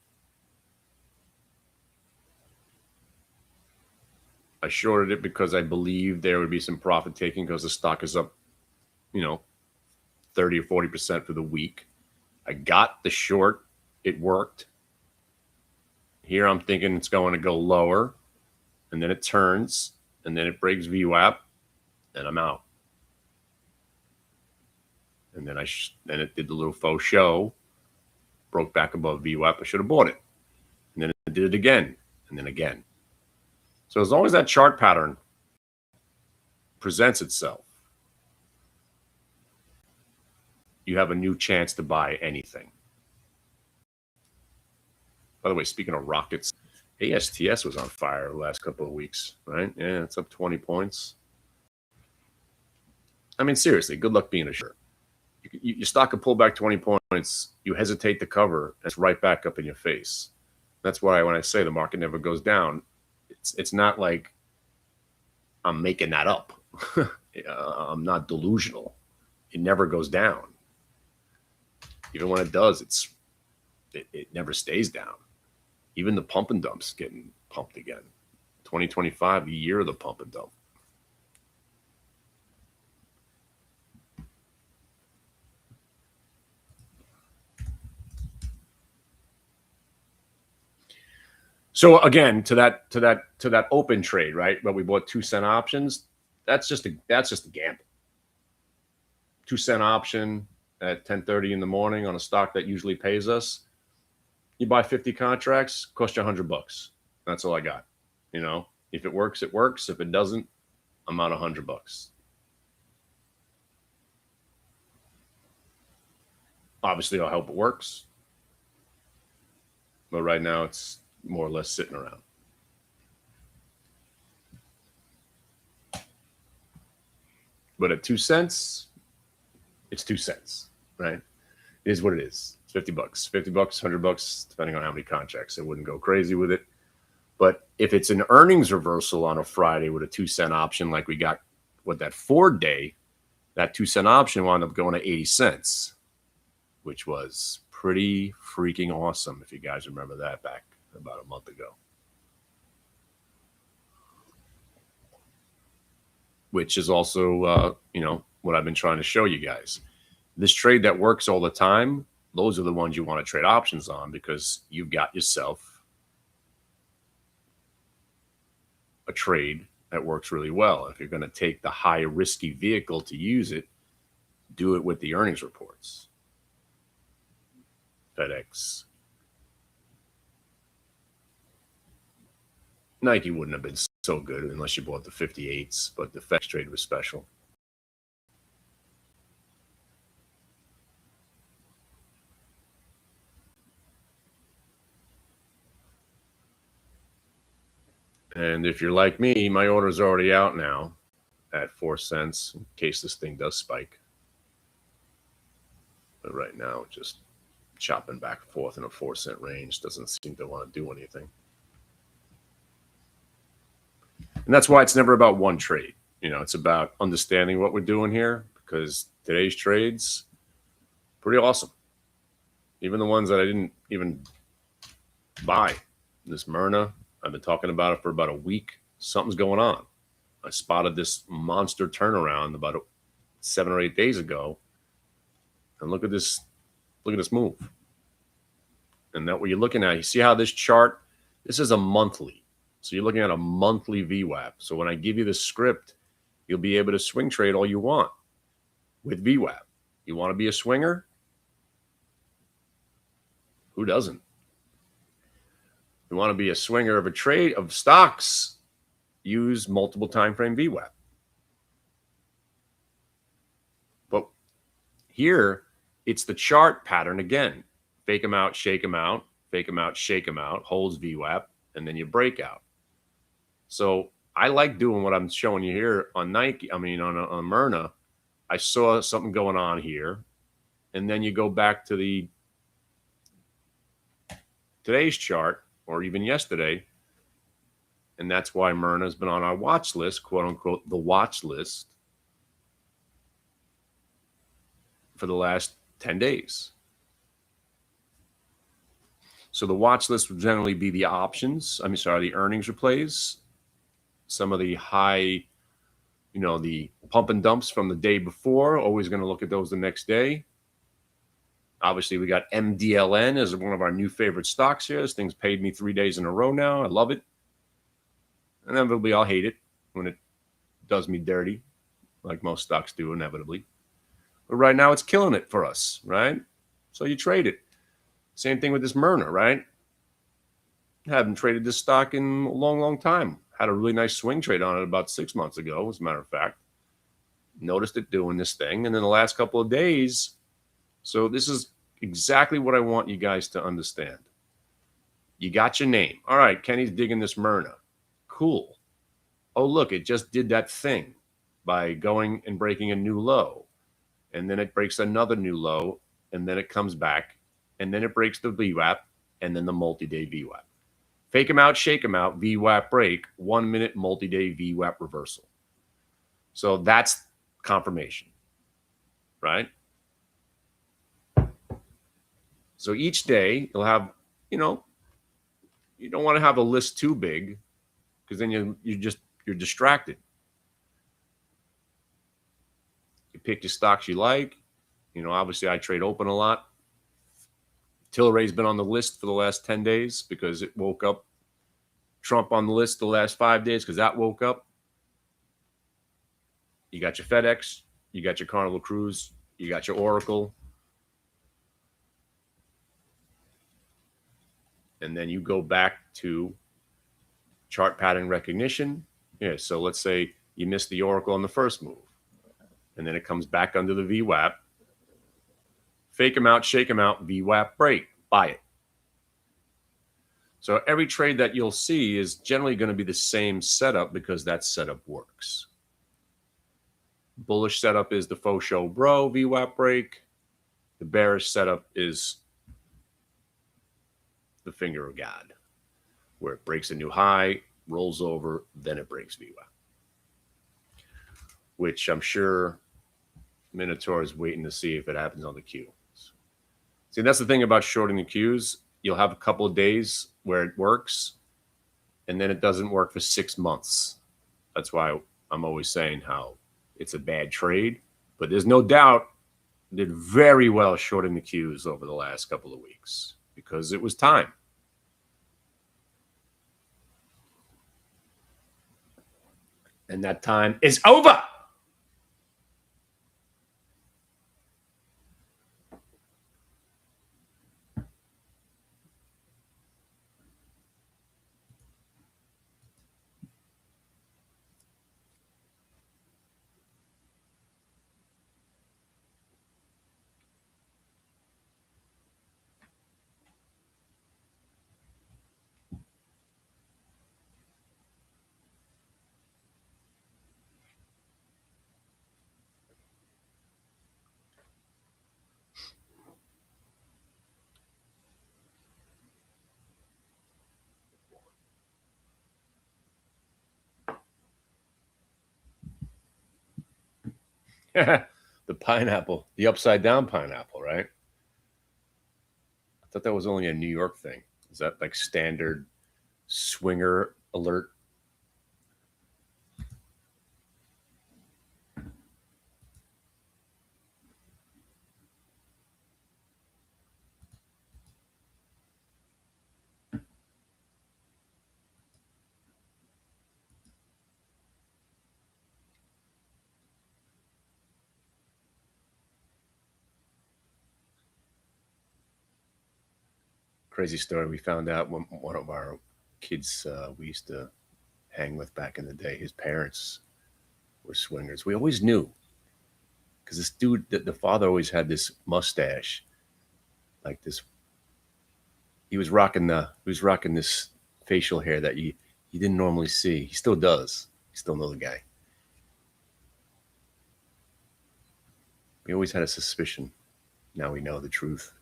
[SPEAKER 2] I shorted it because I believed there would be some profit taking because the stock is up, 30 or 40% for the week. I got the short. It worked. Here I'm thinking it's going to go lower, and then it turns, and then it breaks VWAP, and I'm out. And then then it did the little faux show, broke back above VWAP. I should have bought it. And then it did it again, and then again. So as long as that chart pattern presents itself, you have a new chance to buy anything. By the way, speaking of rockets, ASTS was on fire the last couple of weeks, right? Yeah, it's up 20 points. I mean, seriously, good luck being a short. Your stock could pull back 20 points. You hesitate to cover, and it's right back up in your face. That's why when I say the market never goes down, it's not like I'm making that up. I'm not delusional. It never goes down. Even when it does, it never stays down. Even the pump and dump's getting pumped again. 2025, the year of the pump and dump. So again, to that open trade, right? But we bought 2-cent options. That's just a gamble. 2-cent option at 10:30 in the morning on a stock that usually pays us. You buy 50 contracts, cost you $100. That's all I got. If it works, it works. If it doesn't, I'm out $100. Obviously, I hope it works. But right now, it's more or less sitting around. But at 2 cents, it's 2 cents, right? It is what it is. It's $50, $50, $100, depending on how many contracts. I wouldn't go crazy with it. But if it's an earnings reversal on a Friday with a 2-cent option, like we got with that Ford day, that 2-cent option wound up going to 80 cents, which was pretty freaking awesome. If you guys remember that back about a month ago. Which is also, what I've been trying to show you guys. This trade that works all the time, those are the ones you want to trade options on because you've got yourself a trade that works really well. If you're going to take the high risky vehicle to use it, do it with the earnings reports. FedEx. Nike wouldn't have been so good unless you bought the 58s, but the FedEx trade was special. And if you're like me, my order's already out now at 4 cents in case this thing does spike. But right now, just chopping back and forth in a 4-cent range doesn't seem to want to do anything. And that's why it's never about one trade. It's about understanding what we're doing here because today's trades, pretty awesome. Even the ones that I didn't even buy. This Myrna, I've been talking about it for about a week. Something's going on. I spotted this monster turnaround about 7 or 8 days ago. And look at this move. And that what you're looking at, you see how this chart, this is a monthly. So you're looking at a monthly VWAP. So when I give you the script, you'll be able to swing trade all you want with VWAP. You want to be a swinger? Who doesn't? You want to be a swinger of a trade of stocks, use multiple time frame VWAP. But here, it's the chart pattern again. Fake them out, shake them out, fake them out, shake them out, holds VWAP, and then you break out. So I like doing what I'm showing you here on Nike. I mean, on Myrna, I saw something going on here, and then you go back to the today's chart or even yesterday. And that's why Myrna's been on our watch list, quote unquote, the watch list for the last 10 days. So the watch list would generally be the options. The earnings replays, some of the high, the pump and dumps from the day before. Always going to look at those the next day. Obviously, we got MDLN as one of our new favorite stocks here. This thing's paid me 3 days in a row now. I love it. And inevitably, I'll hate it when it does me dirty, like most stocks do inevitably. But right now, it's killing it for us, right? So you trade it. Same thing with this Myrna, right? Haven't traded this stock in a long, long time. Had a really nice swing trade on it about 6 months ago, as a matter of fact. Noticed it doing this thing. And then the last couple of days, so this is exactly what I want you guys to understand. You got your name. All right, Kenny's digging this Myrna. Cool. Oh, look, it just did that thing by going and breaking a new low. And then it breaks another new low, and then it comes back, and then it breaks the VWAP, and then the multi-day VWAP. Fake them out, shake them out, VWAP break, 1 minute multi-day VWAP reversal. So that's confirmation, right? So each day you'll have, you don't want to have a list too big because then you're distracted. You pick your stocks you like. Obviously I trade open a lot. Tilray's been on the list for the last 10 days because it woke up. Trump on the list the last 5 days because that woke up. You got your FedEx, you got your Carnival Cruise, you got your Oracle. And then you go back to chart pattern recognition. Yeah, so let's say you missed the Oracle on the first move. And then it comes back under the VWAP. Fake them out, shake them out, VWAP break, buy it. So every trade that you'll see is generally going to be the same setup because that setup works. Bullish setup is the faux show bro, VWAP break. The bearish setup is the finger of God, where it breaks a new high, rolls over, then it breaks VWAP. Which I'm sure Minotaur is waiting to see if it happens on the Q. See, that's the thing about shorting the Qs. You'll have a couple of days where it works, and then it doesn't work for 6 months. That's why I'm always saying how it's a bad trade. But there's no doubt it did very well shorting the Qs over the last couple of weeks because it was time. And that time is over. The pineapple, the upside down pineapple, right? I thought that was only a New York thing. Is that like standard swinger alert? Crazy story. We found out when one of our kids we used to hang with back in the day, his parents were swingers. We always knew because this dude, the father always had this mustache, like this. He was rocking this facial hair that you didn't normally see. He still does. You still know the guy. We always had a suspicion. Now we know the truth.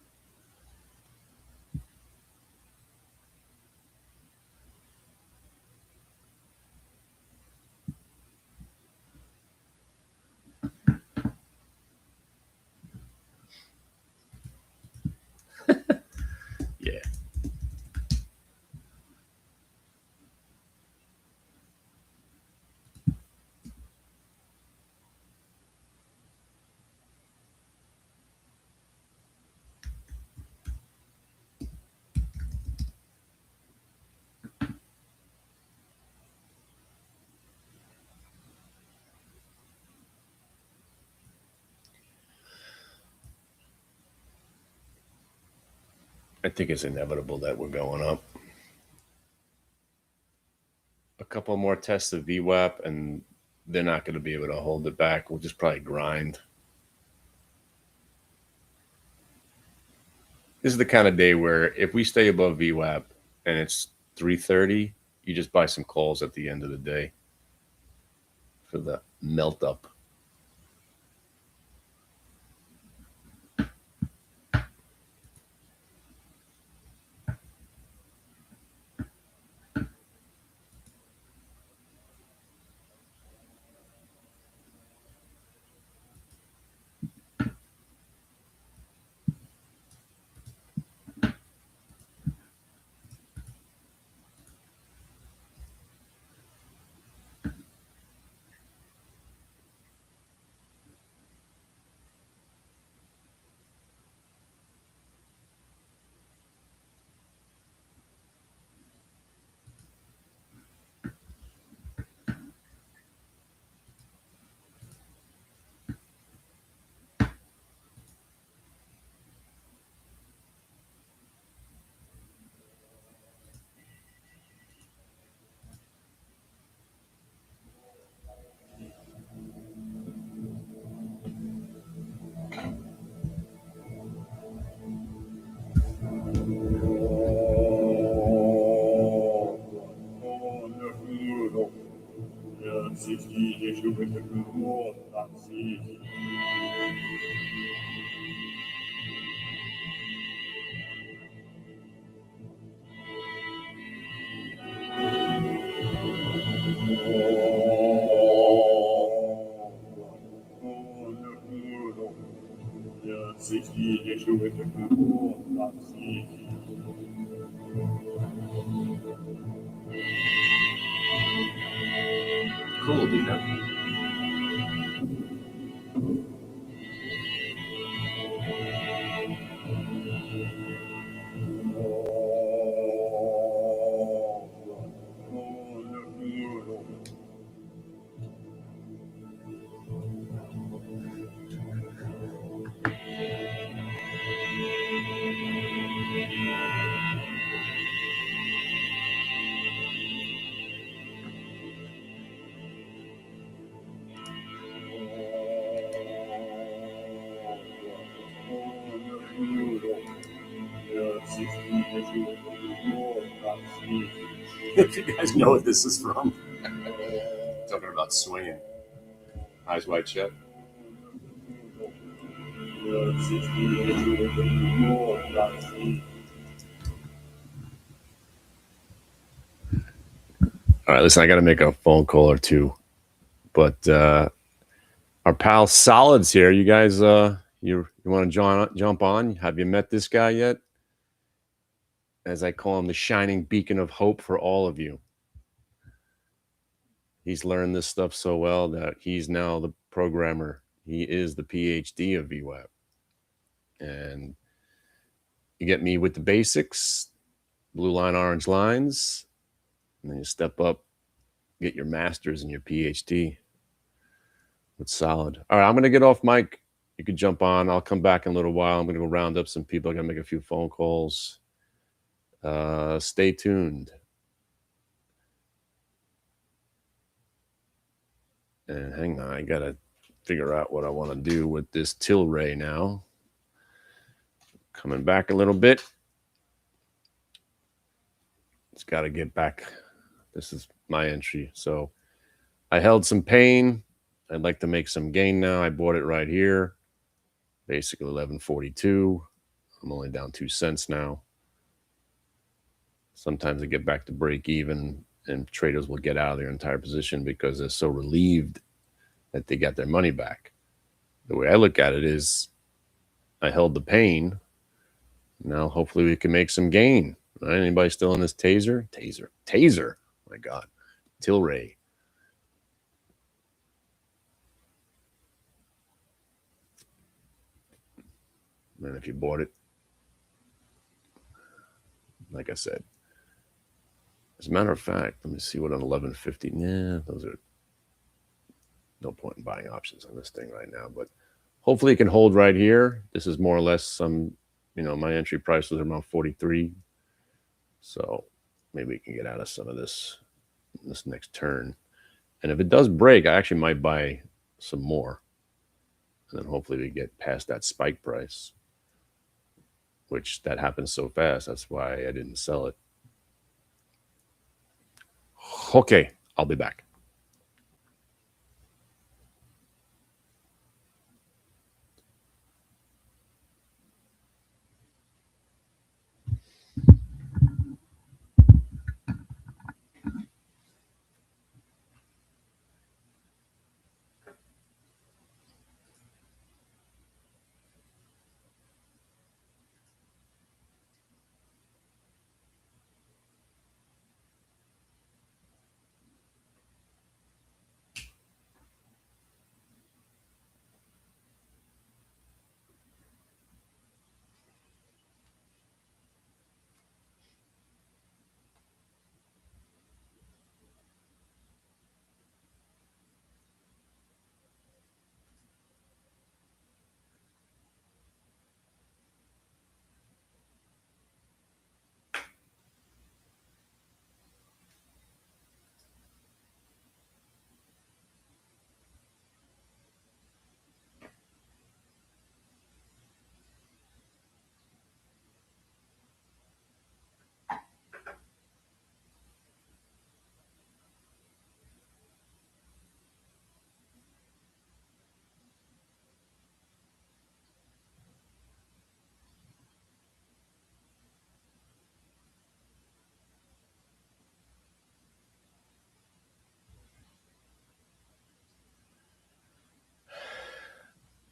[SPEAKER 2] I think it's inevitable that we're going up. A couple more tests of VWAP, and they're not going to be able to hold it back. We'll just probably grind. This is the kind of day where if we stay above VWAP and it's 330, you just buy some calls at the end of the day for the melt up. Cool, Dina. If you guys know what this is from, talking about swinging, eyes wide shut. All right, listen, I got to make a phone call or two, but our pal Solid's here. You guys, you want to jump on? Have you met this guy yet? As I call him, the shining beacon of hope for all of you. He's learned this stuff so well that he's now the programmer. He is the PhD of VWAP. And you get me with the basics, blue line, orange lines, and then you step up, get your master's and your PhD. It's solid. All right, I'm going to get off mic. You can jump on. I'll come back in a little while. I'm going to go round up some people. I'm going to make a few phone calls. Stay tuned. And hang on, I got to figure out what I want to do with this Tilray now. Coming back a little bit. It's got to get back. This is my entry. So I held some pain. I'd like to make some gain now. I bought it right here. Basically 11.42. I'm only down 2 cents now. Sometimes I get back to break even and traders will get out of their entire position because they're so relieved that they got their money back. The way I look at it is I held the pain. Now hopefully we can make some gain. Right? Anybody still in this taser? Taser. Oh my God. Tilray. And if you bought it, like I said, as a matter of fact, let me see what on 11.50. Nah, those are no point in buying options on this thing right now. But hopefully it can hold right here. This is more or less some, my entry price was around 43. So maybe we can get out of some of this next turn. And if it does break, I actually might buy some more. And then hopefully we get past that spike price, which that happens so fast. That's why I didn't sell it. Okay, I'll be back.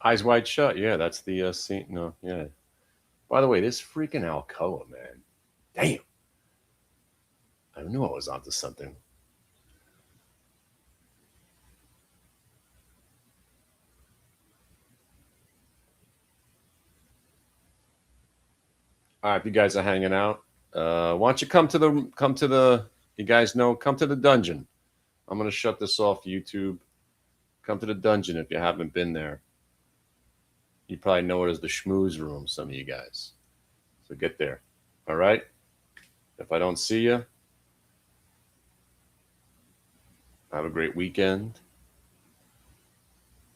[SPEAKER 2] Eyes Wide Shut. Yeah, that's the scene. No, yeah. By the way, this freaking Alcoa, man. Damn. I knew I was onto something. All right, if you guys are hanging out, why don't you come to the you guys know, come to the dungeon. I'm gonna shut this off YouTube. Come to the dungeon if you haven't been there. You probably know it as the schmooze room, some of you guys. So get there. All right. If I don't see you, have a great weekend.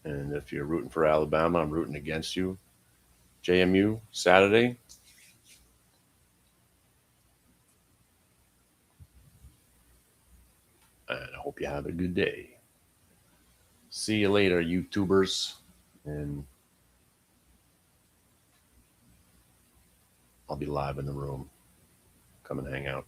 [SPEAKER 2] And if you're rooting for Alabama, I'm rooting against you. JMU Saturday. And I hope you have a good day. See you later, YouTubers. And I'll be live in the room. Come and hang out.